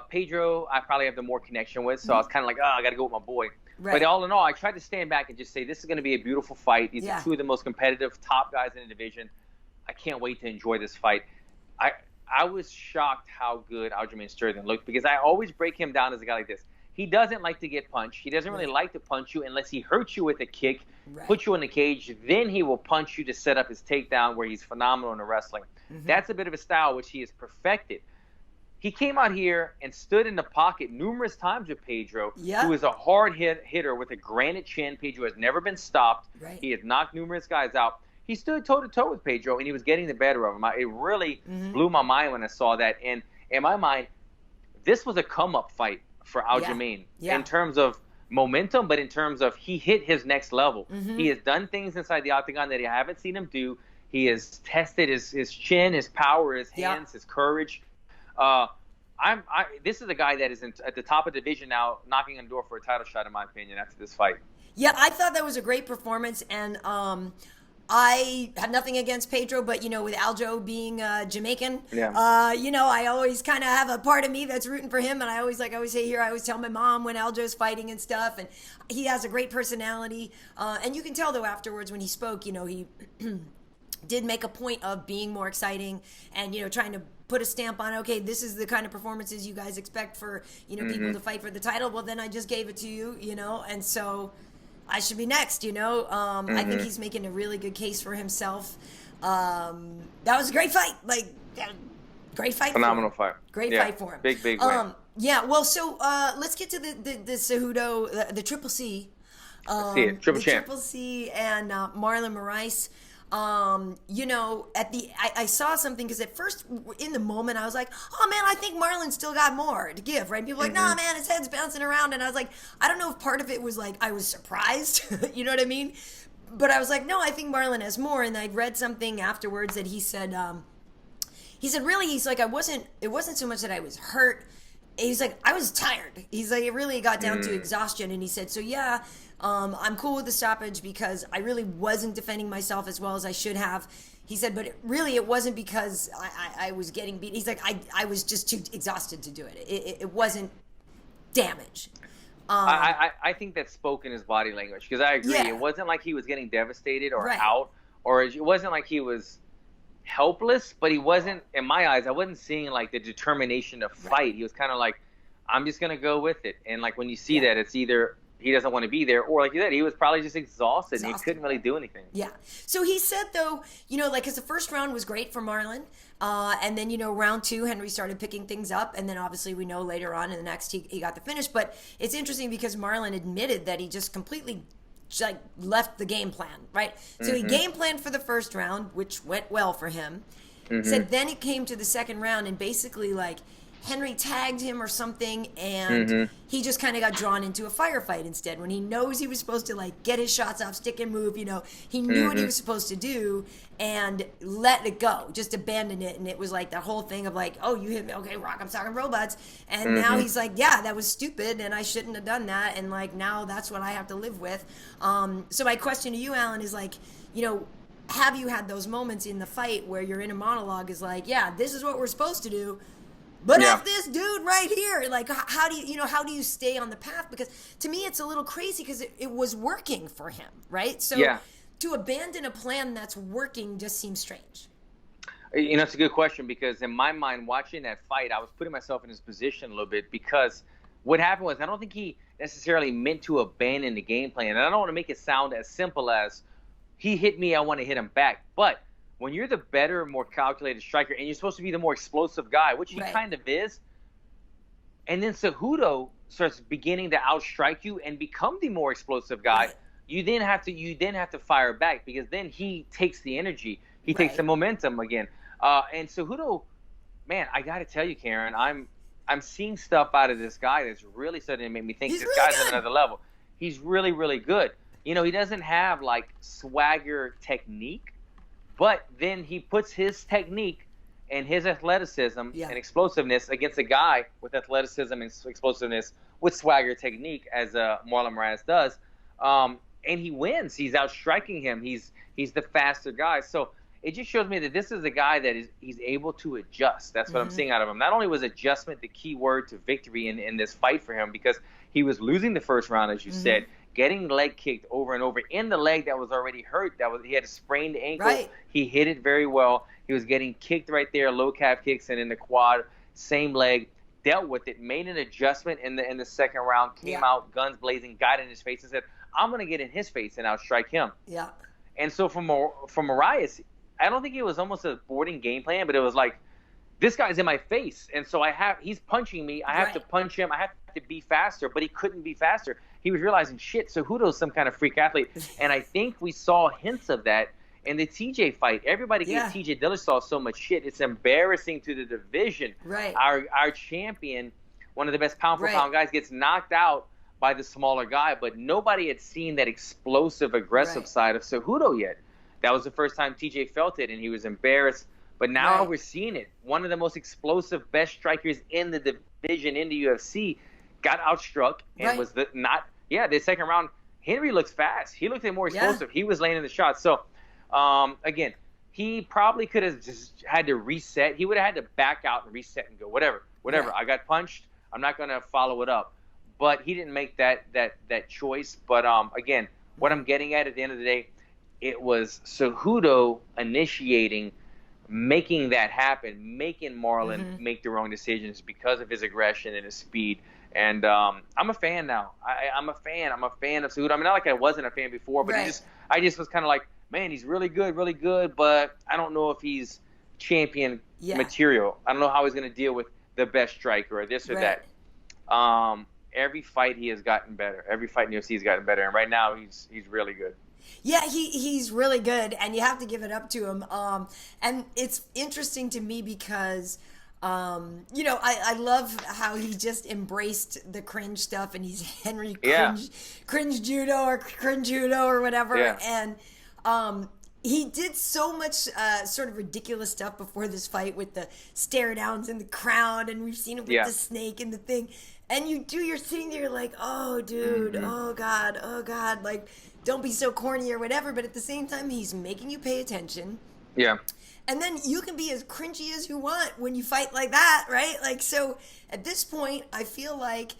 [SPEAKER 2] Pedro, I probably have the more connection with. So I was kind of like, I got to go with my boy. Right. But all in all, I tried to stand back and just say, this is going to be a beautiful fight. These are two of the most competitive top guys in the division. I can't wait to enjoy this fight. I was shocked how good Aljamain Sterling looked, because I always break him down as a guy like this. He doesn't like to get punched. He doesn't really like to punch you unless he hurts you with a kick, put you in the cage. Then he will punch you to set up his takedown, where he's phenomenal in the wrestling. That's a bit of a style which he has perfected. He came out here and stood in the pocket numerous times with Pedro, who is a hard hitter with a granite chin. Pedro has never been stopped. He has knocked numerous guys out. He stood toe-to-toe with Pedro, and he was getting the better of him. It really blew my mind when I saw that. And in my mind, this was a come-up fight for Aljamain in terms of momentum, but in terms of he hit his next level. He has done things inside the octagon that I haven't seen him do. He has tested his chin, his power, his hands, his courage. This is a guy that is at the top of the division now, knocking on the door for a title shot, in my opinion, after this fight.
[SPEAKER 1] Yeah, I thought that was a great performance, and I have nothing against Pedro, but, with Aljo being Jamaican, I always kind of have a part of me that's rooting for him. And I always say here, I always tell my mom when Aljo's fighting and stuff. And he has a great personality. And you can tell, though, afterwards when he spoke, he did make a point of being more exciting and, trying to put a stamp on, okay, this is the kind of performances you guys expect for, people to fight for the title. Well, then I just gave it to you, and so I should be next, I think he's making a really good case for himself. That was a great fight. Great fight.
[SPEAKER 2] Phenomenal fight.
[SPEAKER 1] Great fight for him.
[SPEAKER 2] Big win.
[SPEAKER 1] Well, so let's get to the Cejudo, the Triple C.
[SPEAKER 2] Let's see it. Triple champ.
[SPEAKER 1] Triple C and Marlon Moraes. I saw something because at first in the moment I was like, oh man, I think Marlon still got more to give, right? People were like, nah, man, his head's bouncing around. And I was like, I don't know if part of it was like, I was surprised, you know what I mean? But I was like, no, I think Marlon has more. And I'd read something afterwards that he said really, he's like, it wasn't so much that I was hurt. He's like, I was tired. He's like, it really got down to exhaustion. And he said, so yeah, I'm cool with the stoppage because I really wasn't defending myself as well as I should have. He said, but it wasn't because I was getting beat. He's like, I was just too exhausted to do it. It wasn't damage.
[SPEAKER 2] I think that spoke in his body language because I agree. Yeah. It wasn't like he was getting devastated or out, or it wasn't like he was helpless, but he wasn't, in my eyes, I wasn't seeing like the determination to fight. Right. He was kind of like, I'm just going to go with it. And like when you see that, it's either he doesn't want to be there, or like you said, he was probably just exhausted. And he couldn't really do anything.
[SPEAKER 1] Yeah. So he said, though, like, because the first round was great for Marlon. And then, round 2, Henry started picking things up. And then obviously we know later on in the next, he got the finish. But it's interesting because Marlon admitted that he just completely left the game plan, right? So he game planned for the first round, which went well for him. Said then it came to the second round and basically like Henry tagged him or something, and he just kind of got drawn into a firefight instead. When he knows he was supposed to like get his shots off, stick and move, he knew what he was supposed to do and let it go, just abandon it. And it was like that whole thing of like, oh, you hit me, okay, rock, I'm talking robots. And now he's like, yeah, that was stupid, and I shouldn't have done that. And like now that's what I have to live with. So my question to you, Alan, is like, have you had those moments in the fight where you're in a monologue is like, yeah, this is what we're supposed to do, but F this dude right here. Like, how do you stay on the path? Because to me, it's a little crazy because it was working for him, right? So to abandon a plan that's working just seems strange.
[SPEAKER 2] It's a good question because in my mind, watching that fight, I was putting myself in his position a little bit because what happened was I don't think he necessarily meant to abandon the game plan. And I don't want to make it sound as simple as he hit me, I want to hit him back. But when you're the better, more calculated striker, and you're supposed to be the more explosive guy, which he kind of is, and then Cejudo starts beginning to outstrike you and become the more explosive guy, you then have to fire back because then he takes the energy, he takes the momentum again. And Cejudo, man, I got to tell you, Karyn, I'm seeing stuff out of this guy that's really starting to make me think this guy's at another level. He's really, really good. He doesn't have like swagger technique. But then he puts his technique and his athleticism and explosiveness against a guy with athleticism and explosiveness with swagger technique, as Marlon Moraes does, and he wins. He's outstriking him. He's the faster guy. So it just shows me that this is a guy that he's able to adjust. That's what I'm seeing out of him. Not only was adjustment the key word to victory in this fight for him, because he was losing the first round, as you said, getting leg kicked over and over in the leg that was already hurt. He had a sprained ankle. Right. He hit it very well. He was getting kicked right there, low calf kicks, and in the quad, same leg. Dealt with it, made an adjustment in the second round, came out guns blazing, got in his face, and said, "I'm going to get in his face and outstrike him." Yeah. And so from Moraes, I don't think it was almost a boarding game plan, but it was like, this guy's in my face, and so he's punching me. I have to punch him. I have to be faster, but he couldn't be faster. He was realizing, shit, Cejudo's some kind of freak athlete. And I think we saw hints of that in the TJ fight. Everybody gave TJ Dillashaw so much shit. It's embarrassing to the division. Right. Our champion, one of the best pound-for-pound guys, gets knocked out by the smaller guy, but nobody had seen that explosive, aggressive side of Cejudo yet. That was the first time TJ felt it, and he was embarrassed. But now we're seeing it. One of the most explosive, best strikers in the division in the UFC got outstruck and was the second round. Henry looks fast. He looked more explosive. He was landing the shots. So, again, he probably could have just had to reset. He would have had to back out and reset and go, whatever. I got punched. I'm not going to follow it up. But he didn't make that choice. But, again, what I'm getting at the end of the day, it was Cejudo initiating, making that happen, making Marlon make the wrong decisions because of his aggression and his speed. And I'm a fan now. I'm a fan. I'm a fan of Cejudo. I mean, not like I wasn't a fan before, but I just was kind of like, man, he's really good, but I don't know if he's champion material. I don't know how he's going to deal with the best striker or this or that. every fight he has gotten better. Every fight in UFC has gotten better, and right now he's really good.
[SPEAKER 1] Yeah, he's really good, and you have to give it up to him. And it's interesting to me because, I love how he just embraced the cringe stuff, and he's Henry cringe judo or whatever. Yeah. And he did so much sort of ridiculous stuff before this fight with the stare downs in the crowd, and we've seen it with the snake and the thing. And you're sitting there like, oh, dude, oh, God, like, don't be so corny or whatever. But at the same time, he's making you pay attention.
[SPEAKER 2] Yeah.
[SPEAKER 1] And then you can be as cringy as you want when you fight like that, right? Like, so at this point, I feel like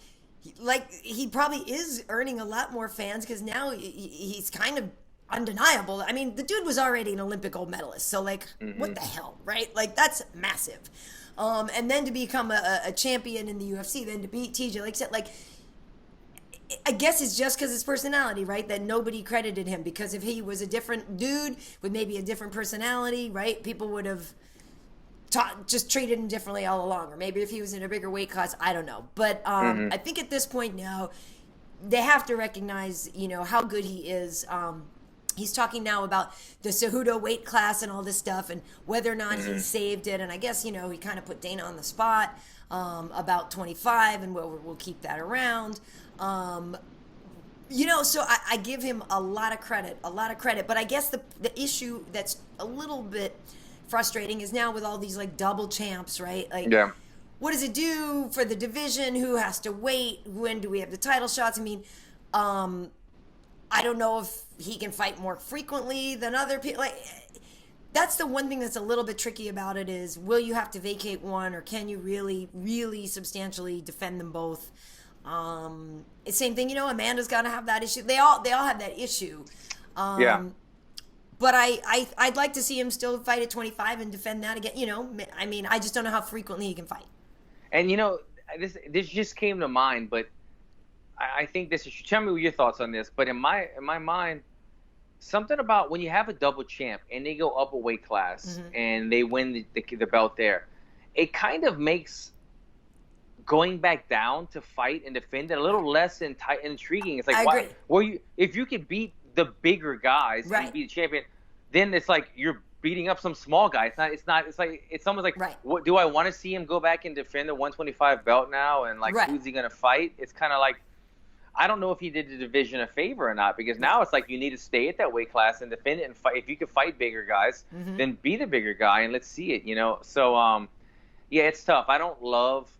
[SPEAKER 1] he probably is earning a lot more fans because now he's kind of undeniable. I mean, the dude was already an Olympic gold medalist. So, like, what the hell, right? Like, that's massive. And then to become a champion in the UFC, then to beat TJ, like I said, like, I guess it's just because his personality, right? That nobody credited him, because if he was a different dude with maybe a different personality, right? People would have just treated him differently all along. Or maybe if he was in a bigger weight class, I don't know. But I think at this point now, they have to recognize, how good he is. He's talking now about the Cejudo weight class and all this stuff and whether or not he saved it. And I guess, he kind of put Dana on the spot about 25, and we'll keep that around. So I give him a lot of credit. But I guess the issue that's a little bit frustrating is now with all these, like, double champs, right? Like, what does it do for the division? Who has to wait? When do we have the title shots? I mean, I don't know if he can fight more frequently than other people. Like, that's the one thing that's a little bit tricky about it is, will you have to vacate one, or can you really, really substantially defend them both? Same thing, Amanda's got to have that issue. They all have that issue. But I'd like to see him still fight at 25 and defend that again. I mean, I just don't know how frequently he can fight.
[SPEAKER 2] And this just came to mind, but I think this is, tell me your thoughts on this, but in my mind, something about when you have a double champ and they go up a weight class and they win the belt there, it kind of makes going back down to fight and defend it a little less intriguing. It's like, why? Well, if you could beat the bigger guys and be the champion, then it's like you're beating up some small guy. It's almost like, what do I want to see him go back and defend the 125 belt now? And like, who's he going to fight? It's kind of like, I don't know if he did the division a favor or not, because now it's like you need to stay at that weight class and defend it and fight. If you could fight bigger guys, then be the bigger guy and let's see it, So, it's tough. I don't love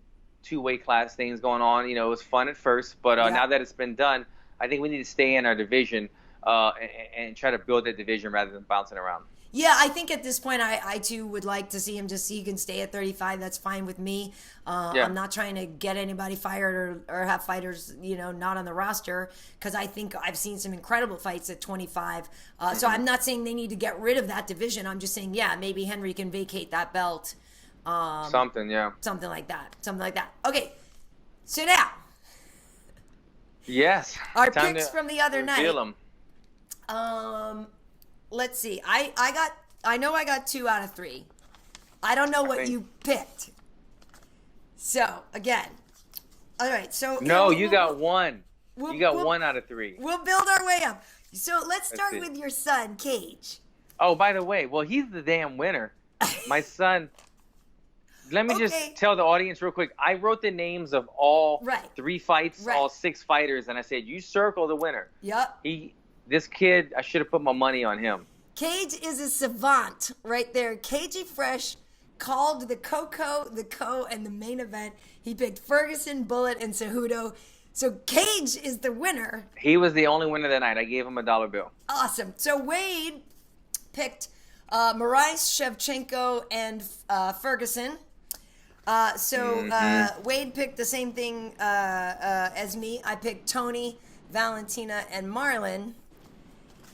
[SPEAKER 2] two weight class things going on. It was fun at first, but now that it's been done, I think we need to stay in our division and try to build that division rather than bouncing around.
[SPEAKER 1] Yeah, I think at this point, I too would like to see him just so he can stay at 35. That's fine with me. I'm not trying to get anybody fired or have fighters, not on the roster, because I think I've seen some incredible fights at 25. So I'm not saying they need to get rid of that division. I'm just saying, maybe Henry can vacate that belt. Something like that. Okay, so now.
[SPEAKER 2] Yes.
[SPEAKER 1] Our picks from the other night. Let's see. I know I got 2 out of 3. I don't know what you picked. So again, all right. So
[SPEAKER 2] no, you got 1. You got 1 out of 3.
[SPEAKER 1] We'll build our way up. So let's start with your son, Cage.
[SPEAKER 2] Oh, by the way, well, he's the damn winner. My son. Let me just tell the audience real quick. I wrote the names of all 3 fights, all 6 fighters, and I said, you circle the winner.
[SPEAKER 1] Yep.
[SPEAKER 2] This kid, I should have put my money on him.
[SPEAKER 1] Cage is a savant right there. Cagey Fresh called the Coco, the Co, and the main event. He picked Ferguson, Bullet, and Cejudo. So Cage is the winner. He was the only winner that night. I gave him a $1 bill. Awesome. So Wade picked Moraes, Shevchenko, and Ferguson. Wade picked the same thing as me. I picked Tony, Valentina, and Marlon.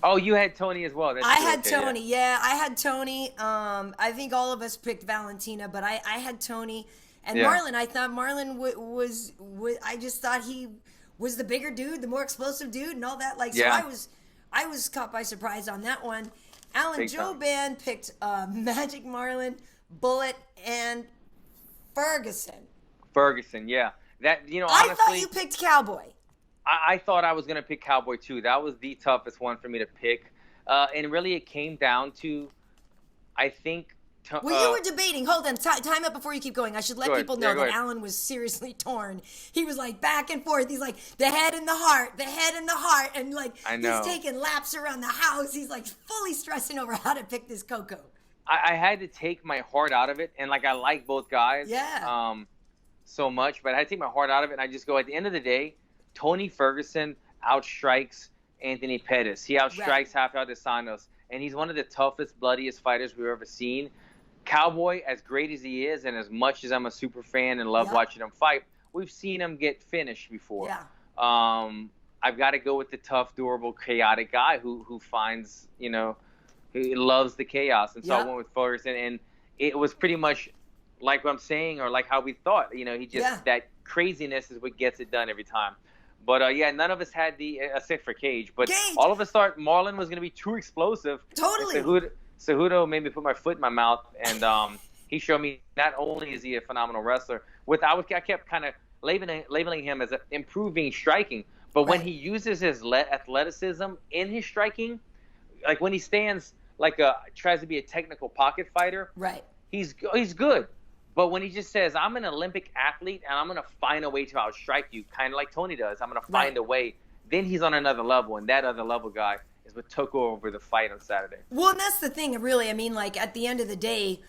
[SPEAKER 1] Oh, you had Tony as well. I had Tony. Yeah, I had Tony. I think all of us picked Valentina, but I had Tony. And Marlon, I thought Marlon was I just thought he was the bigger dude, the more explosive dude, and all that. So I was caught by surprise on that one. Jouban picked Magic Marlon, Bullet, and Ferguson. Yeah.
[SPEAKER 2] That, honestly,
[SPEAKER 1] I thought you picked Cowboy.
[SPEAKER 2] I thought I was going to pick Cowboy too. That was the toughest one for me to pick. And really it came down to, I think...
[SPEAKER 1] Well, you were debating. Hold on. Time up before you keep going. I should let people know that Alan was seriously torn. He was like back and forth. He's like, the head and the heart, the head and the heart. And like, he's taking laps around the house. He's like fully stressing over how to pick this Coco.
[SPEAKER 2] I had to take my heart out of it. And like, I like both guys so much. But I had to take my heart out of it. And I just go, at the end of the day, Tony Ferguson outstrikes Anthony Pettis. He outstrikes Rafael dos Anjos. And he's one of the toughest, bloodiest fighters we've ever seen. Cowboy, as great as he is, and as much as I'm a super fan and love watching him fight, we've seen him get finished before.
[SPEAKER 1] Yeah.
[SPEAKER 2] I've got to go with the tough, durable, chaotic guy who finds, who loves the chaos. And so I went with Ferguson, and it was pretty much like what I'm saying, or like how we thought. He just that craziness is what gets it done every time. But none of us had the except for Cage. But all of us thought Marlon was going to be too explosive.
[SPEAKER 1] Totally.
[SPEAKER 2] Cejudo made me put my foot in my mouth, and he showed me not only is he a phenomenal wrestler, I kept kind of labeling him as improving striking, but when he uses his athleticism in his striking, like when he stands tries to be a technical pocket fighter, he's good. But when he just says, I'm an Olympic athlete and I'm going to find a way to outstrike you, kind of like Tony does, I'm going to find a way, then he's on another level, and that other level guy is what took over the fight on Saturday.
[SPEAKER 1] Well, and that's the thing, really. I mean, like, at the end of the day,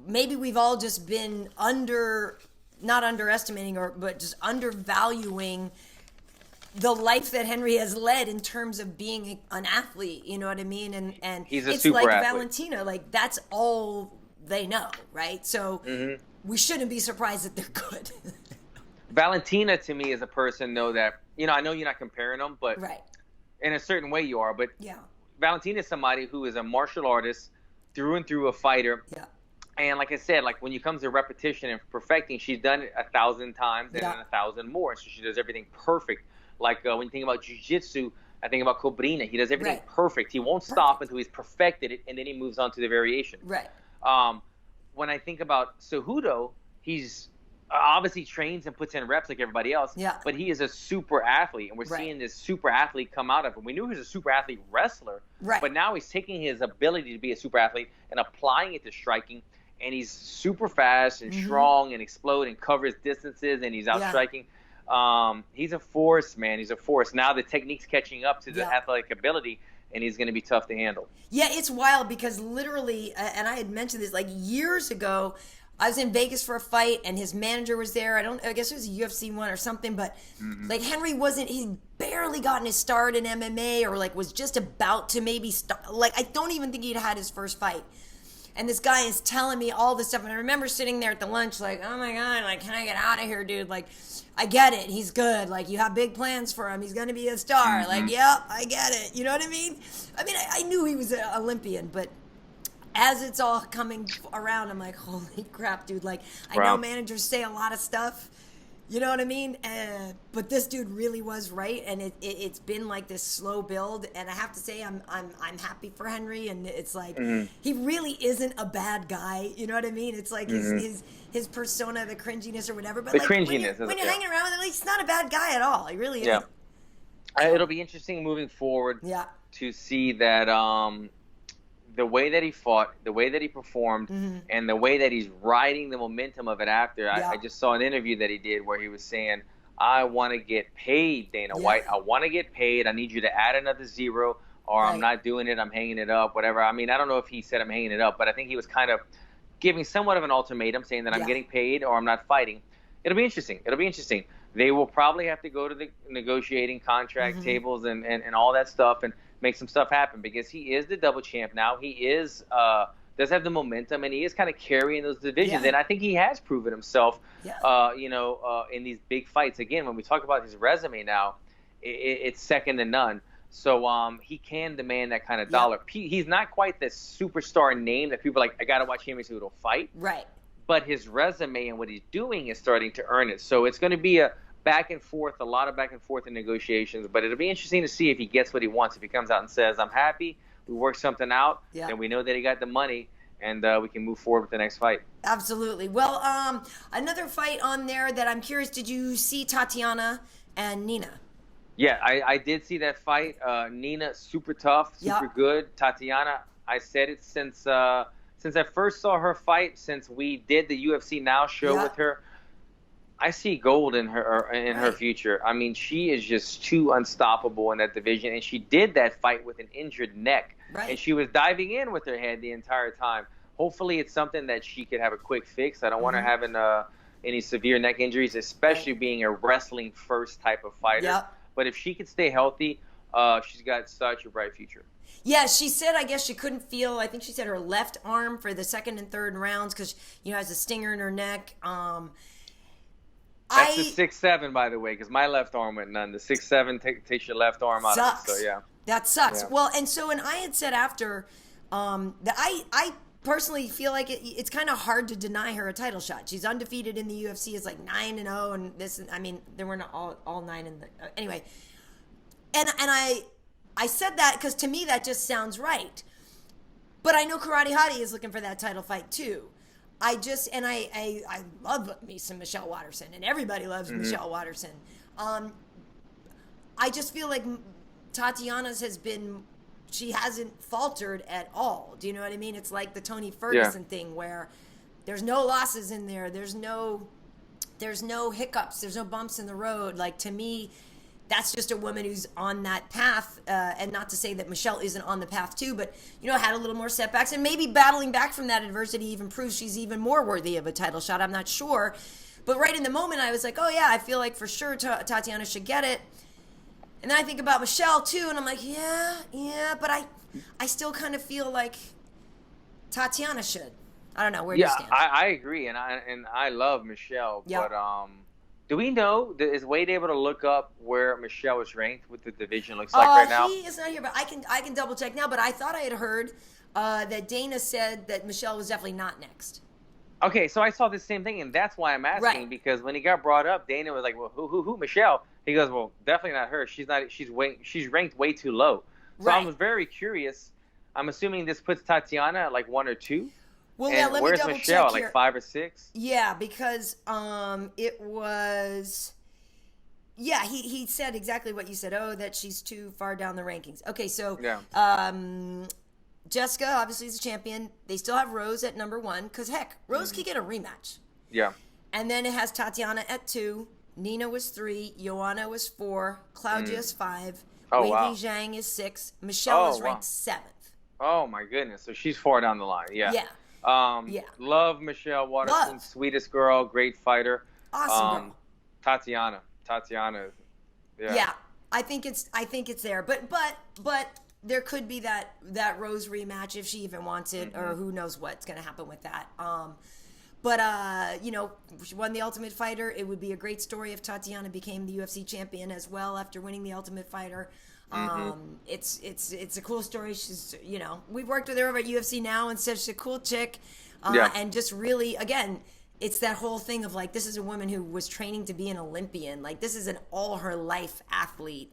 [SPEAKER 1] maybe we've all just been not underestimating, but just undervaluing the life that Henry has led in terms of being an athlete. You know what I mean? And
[SPEAKER 2] he's a
[SPEAKER 1] it's
[SPEAKER 2] super
[SPEAKER 1] like
[SPEAKER 2] athlete.
[SPEAKER 1] Valentina, like, that's all they know, right? So we shouldn't be surprised that they're good.
[SPEAKER 2] Valentina, to me, is a person, though, that, I know you're not comparing them, but in a certain way you are, but Valentina is somebody who is a martial artist through and through, a fighter. Yeah. And like I said, like when it comes to repetition and perfecting, she's done it 1,000 times and then 1,000 more. So she does everything perfect. Like when you think about jiu-jitsu, I think about Cobrina. He does everything perfect. He won't stop until he's perfected it, and then he moves on to the variation.
[SPEAKER 1] Right.
[SPEAKER 2] When I think about Cejudo, he's obviously trains and puts in reps like everybody else, but he is a super athlete, and we're seeing this super athlete come out of him. We knew he was a super athlete wrestler, but now he's taking his ability to be a super athlete and applying it to striking, and he's super fast and strong and explode and covers distances, and he's out striking. He's a force, man. He's a force. Now the technique's catching up to the athletic ability, and he's going to be tough to handle. Yeah,
[SPEAKER 1] it's wild because literally, and I had mentioned this like years ago, I was in Vegas for a fight, and his manager was there. I guess it was a UFC one or something, but like Henry he barely gotten his start in MMA, or like was just about to maybe start. Like, I don't even think he'd had his first fight. And this guy is telling me all this stuff, and I remember sitting there at the lunch like, oh my God, like, can I get out of here, dude? Like, I get it. He's good. Like, you have big plans for him. He's going to be a star. Like, yep, I get it. You know what I mean? I knew he was an Olympian, but as it's all coming around, I'm like, holy crap, dude. Like, I know managers say a lot of stuff, you know what I mean? But this dude really was right, and it's been like this slow build. And I have to say, I'm happy for Henry, and it's like he really isn't a bad guy. You know what I mean? It's like his persona, the cringiness or whatever. But
[SPEAKER 2] the
[SPEAKER 1] like
[SPEAKER 2] cringiness,
[SPEAKER 1] when you're hanging around with him, like, he's not a bad guy at all. He really isn't.
[SPEAKER 2] It'll be interesting moving forward to see that. The way that he fought, the way that he performed, and the way that he's riding the momentum of it after. I just saw an interview that he did where he was saying, I want to get paid, Dana White. I want to get paid. I need you to add another zero, or I'm not doing it. I'm hanging it up, whatever. I mean, I don't know if he said I'm hanging it up, but I think he was kind of giving somewhat of an ultimatum, saying that I'm getting paid or I'm not fighting. It'll be interesting. They will probably have to go to the negotiating contract tables and all that stuff and make some stuff happen, because he is the double champ now. He is does have the momentum, and he is kind of carrying those divisions. And I think he has proven himself, in these big fights. Again, when we talk about his resume now, it's second to none. So he can demand that kind of dollar. He's not quite the superstar name that people are like, I got to watch Henry Cejudo fight.
[SPEAKER 1] Right.
[SPEAKER 2] But his resume and what he's doing is starting to earn it. So it's going to be a back and forth, a lot of back and forth in negotiations. But it'll be interesting to see if he gets what he wants. If he comes out and says, I'm happy, we worked something out, and we know that he got the money, and we can move forward with the next fight.
[SPEAKER 1] Absolutely. Well, another fight on there that I'm curious, did you see Tatiana and Nina?
[SPEAKER 2] Yeah, I did see that fight. Nina, super tough, super good. Tatiana, I said it since I first saw her fight, since we did the UFC Now show with her. I see gold in her future. I mean, she is just too unstoppable in that division, and she did that fight with an injured neck, and she was diving in with her head the entire time. Hopefully, it's something that she could have a quick fix. I don't want her having any severe neck injuries, especially being a wrestling first type of fighter. But if she could stay healthy, she's got such a bright future.
[SPEAKER 1] Yeah, she said, I guess she couldn't feel, I think she said her left arm for the second and third rounds because, has a stinger in her neck.
[SPEAKER 2] That's the 6'7", by the way, because my left arm went none. The 6'7" takes your left arm out of it. So, yeah.
[SPEAKER 1] That sucks. Yeah. Well, and I had said after that I personally feel like it's kind of hard to deny her a title shot. She's undefeated in the UFC. It's like 9-0, and this. I mean, there were not all 9 in the anyway. And I said that because to me that just sounds right. But I know Karate Hottie is looking for that title fight too. I love me some Michelle Waterson, and everybody loves Michelle Waterson. I just feel like Tatiana's she hasn't faltered at all. Do you know what I mean? It's like the Tony Ferguson thing where there's no losses in there. There's no hiccups. There's no bumps in the road. Like, to me, that's just a woman who's on that path, and not to say that Michelle isn't on the path too, but, had a little more setbacks, and maybe battling back from that adversity even proves she's even more worthy of a title shot. I'm not sure. But right in the moment, I was like, oh yeah, I feel like for sure Tatiana should get it. And then I think about Michelle too, and I'm like, yeah, but I still kind of feel like Tatiana should. I don't know, where do you stand?
[SPEAKER 2] Yeah, I agree, and I love Michelle, but do we know, is Wade able to look up where Michelle is ranked, what the division looks like right now?
[SPEAKER 1] He is not here, but I can double check now. But I thought I had heard that Dana said that Michelle was definitely not next.
[SPEAKER 2] Okay, so I saw the same thing, and that's why I'm asking, because when he got brought up, Dana was like, well, who, Michelle? He goes, well, definitely not her. She's ranked way too low. So I was very curious. I'm assuming this puts Tatiana at like 1 or 2.
[SPEAKER 1] Well, yeah, let me double check here.
[SPEAKER 2] Where's Michelle, like 5 or 6?
[SPEAKER 1] Yeah, because it was, he said exactly what you said. Oh, that she's too far down the rankings. Okay, so Jessica obviously is a champion. They still have Rose at number 1 because, heck, Rose could get a rematch. Yeah. And then it has Tatiana at 2. Nina was 3. Joanna was 4. Claudia's 5. Wei Zhang is 6. Michelle is ranked 7th.
[SPEAKER 2] Oh, my goodness. So she's far down the line. Yeah. Love Michelle Waterson. Sweetest girl. Great fighter.
[SPEAKER 1] Awesome girl.
[SPEAKER 2] Tatiana.
[SPEAKER 1] Yeah. I think it's there. But there could be that Rose rematch if she even wants it, or who knows what's going to happen with that. But she won the Ultimate Fighter. It would be a great story if Tatiana became the UFC champion as well after winning the Ultimate Fighter. It's a cool story. She's, we've worked with her over at UFC Now, and she's a cool chick. And just really, again, it's that whole thing of like, this is a woman who was training to be an Olympian. Like, this is an all her life athlete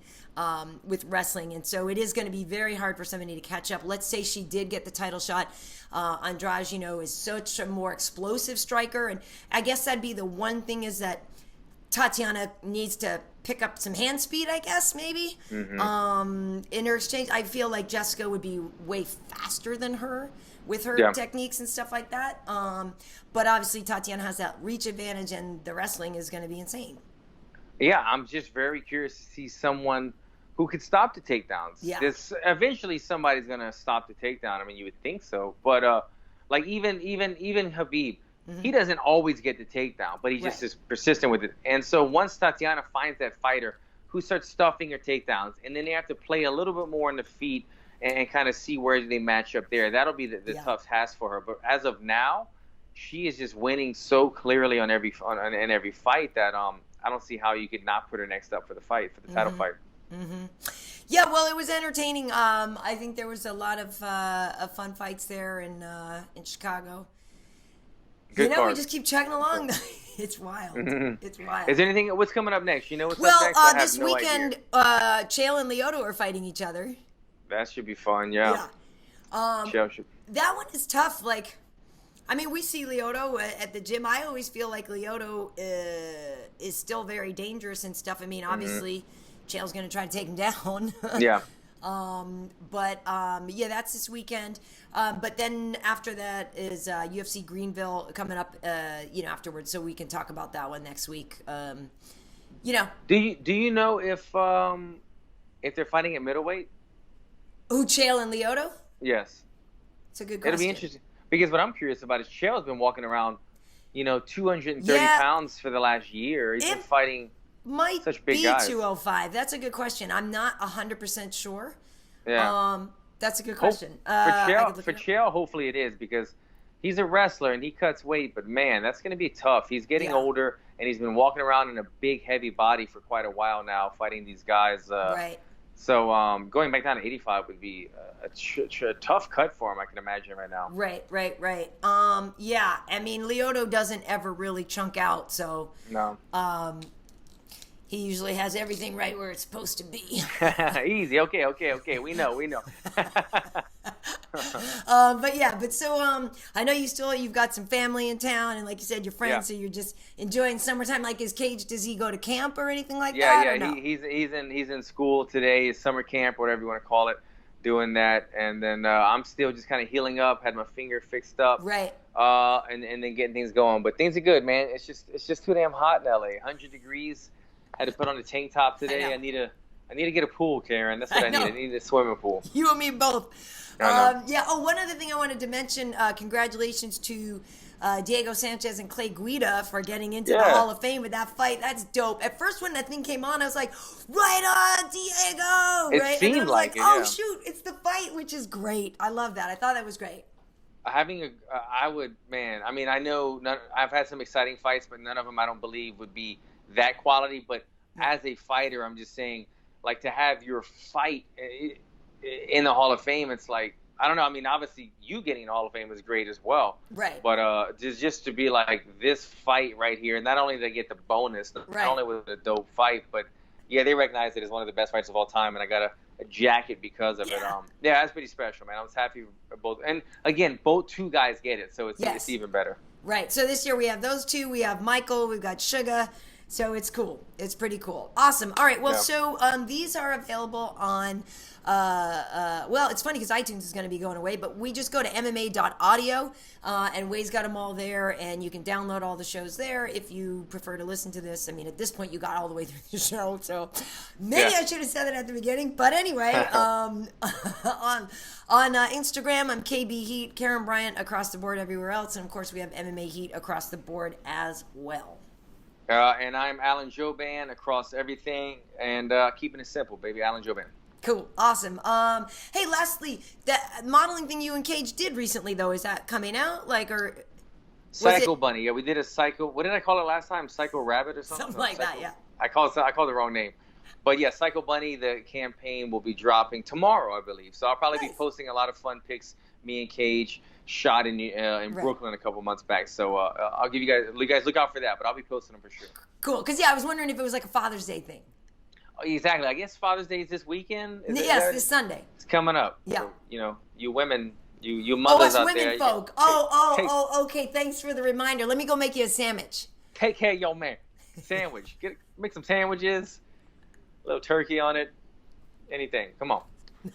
[SPEAKER 1] with wrestling. And so it is going to be very hard for somebody to catch up. Let's say she did get the title shot. Andrade, is such a more explosive striker. And I guess that'd be the one thing, is that Tatiana needs to pick up some hand speed, I guess, maybe. In her exchange, I feel like Jessica would be way faster than her with her techniques and stuff like that. But obviously Tatiana has that reach advantage, and the wrestling is going to be insane. Yeah,
[SPEAKER 2] I'm just very curious to see someone who could stop the takedowns. Yeah. Eventually somebody's going to stop the takedown. I mean, you would think so. But like even Khabib, he doesn't always get the takedown, but he just is persistent with it. And so once Tatiana finds that fighter who starts stuffing her takedowns, and then they have to play a little bit more on the feet and kind of see where they match up there, that'll be the tough task for her. But as of now, she is just winning so clearly in every fight that I don't see how you could not put her next up for the fight, for the title fight.
[SPEAKER 1] Yeah, well, it was entertaining. I think there was a lot of fun fights there in Chicago.
[SPEAKER 2] Good card.
[SPEAKER 1] We just keep chugging along. It's wild. It's wild.
[SPEAKER 2] Is there anything? What's coming up next? What's up next? Well,
[SPEAKER 1] this weekend, Chael and Lyoto are fighting each other.
[SPEAKER 2] That should be fun. Yeah.
[SPEAKER 1] That one is tough. Like, I mean, we see Lyoto at the gym. I always feel like Lyoto is still very dangerous and stuff. I mean, obviously, Chael's going to try to take him down.
[SPEAKER 2] Yeah.
[SPEAKER 1] Yeah, that's this weekend. But then after that is UFC Greenville coming up, afterwards. So we can talk about that one next week.
[SPEAKER 2] Do you know if they're fighting at middleweight?
[SPEAKER 1] Who, Chael and Lyoto?
[SPEAKER 2] Yes.
[SPEAKER 1] It's a good question.
[SPEAKER 2] It'll be interesting because what I'm curious about is Chael's been walking around, 230 pounds for the last year. He's been fighting such big guys.
[SPEAKER 1] 205. That's a good question. I'm not 100% sure.
[SPEAKER 2] Yeah.
[SPEAKER 1] That's a good question.
[SPEAKER 2] For Chael, hopefully it is because he's a wrestler and he cuts weight, but man, that's going to be tough. He's getting older and he's been walking around in a big, heavy body for quite a while now, fighting these guys.
[SPEAKER 1] Right.
[SPEAKER 2] So going back down to 85 would be a tough cut for him, I can imagine right now.
[SPEAKER 1] Right. Yeah, I mean, Lyoto doesn't ever really chunk out, so
[SPEAKER 2] no.
[SPEAKER 1] He usually has everything right where it's supposed to be.
[SPEAKER 2] Easy. Okay. We know.
[SPEAKER 1] But so I know you've got some family in town, and like you said, your friends. So you're just enjoying summertime. Like, is Cage? Does he go to camp or anything like that?
[SPEAKER 2] Yeah.
[SPEAKER 1] No?
[SPEAKER 2] He's in school today, his summer camp, whatever you want to call it, doing that. And then I'm still just kind of healing up. Had my finger fixed up.
[SPEAKER 1] Right.
[SPEAKER 2] And then getting things going. But things are good, man. It's just too damn hot in LA. 100 degrees. Had to put on a tank top today. I need to get a pool, Karyn. That's what I need. I need a swimming pool.
[SPEAKER 1] You and me both.
[SPEAKER 2] Yeah.
[SPEAKER 1] Oh, one other thing I wanted to mention. Congratulations to Diego Sanchez and Clay Guida for getting into the Hall of Fame with that fight. That's dope. At first, when that thing came on, I was like, right on, Diego.
[SPEAKER 2] It seemed
[SPEAKER 1] and then I was
[SPEAKER 2] like it,
[SPEAKER 1] shoot, it's the fight, which is great. I love that. I thought that was great.
[SPEAKER 2] I know I've had some exciting fights, but none of them I don't believe would be that quality. But as a fighter, I'm just saying, like, to have your fight in the Hall of Fame, it's like, I don't know. I mean, obviously, you getting in the Hall of Fame is great as well.
[SPEAKER 1] Right.
[SPEAKER 2] But just to be like this fight right here, not only did I get the bonus, not only was it a dope fight, but they recognize it as one of the best fights of all time, and I got a jacket because of it. That's pretty special, man. I was happy for both. And again, both two guys get it, so it's even better.
[SPEAKER 1] Right. So this year we have those two. We have Michael. We've got Sugar. So it's cool. It's pretty cool. Awesome. All right. Well, so these are available on, it's funny because iTunes is going to be going away, but we just go to MMA.audio, and Way's got them all there, and you can download all the shows there if you prefer to listen to this. I mean, at this point, you got all the way through the show, so maybe I should have said that at the beginning. But anyway, on Instagram, I'm KB Heat, Karyn Bryant across the board everywhere else, and of course, we have MMA Heat across the board as well.
[SPEAKER 2] And I'm Alan Jouban across everything, and keeping it simple, baby. Alan Jouban.
[SPEAKER 1] Cool. Awesome. Hey, lastly, that modeling thing you and Cage did recently, though, is that coming out?
[SPEAKER 2] Psycho Bunny. Yeah, we did a Psycho. What did I call it last time? Psycho Rabbit or something?
[SPEAKER 1] Something like that, yeah.
[SPEAKER 2] I called the wrong name. But yeah, Psycho Bunny, the campaign will be dropping tomorrow, I believe. So I'll probably be posting a lot of fun pics. Me and Cage shot in Brooklyn a couple months back. So I'll give you guys look out for that, but I'll be posting them for sure.
[SPEAKER 1] Cool. Because I was wondering if it was like a Father's Day thing.
[SPEAKER 2] Oh, exactly. I guess Father's Day is this weekend.
[SPEAKER 1] Yes, this Sunday.
[SPEAKER 2] It's coming up.
[SPEAKER 1] Yeah.
[SPEAKER 2] So, you women, you mothers out there.
[SPEAKER 1] Women folk. Okay. Thanks for the reminder. Let me go make you a sandwich.
[SPEAKER 2] Take care of your man. Sandwich. Make some sandwiches. A little turkey on it. Anything. Come on.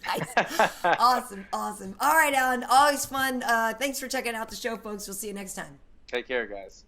[SPEAKER 1] Nice. Awesome. All right, Alan. Always fun. Thanks for checking out the show, folks. We'll see you next time.
[SPEAKER 2] Take care, guys.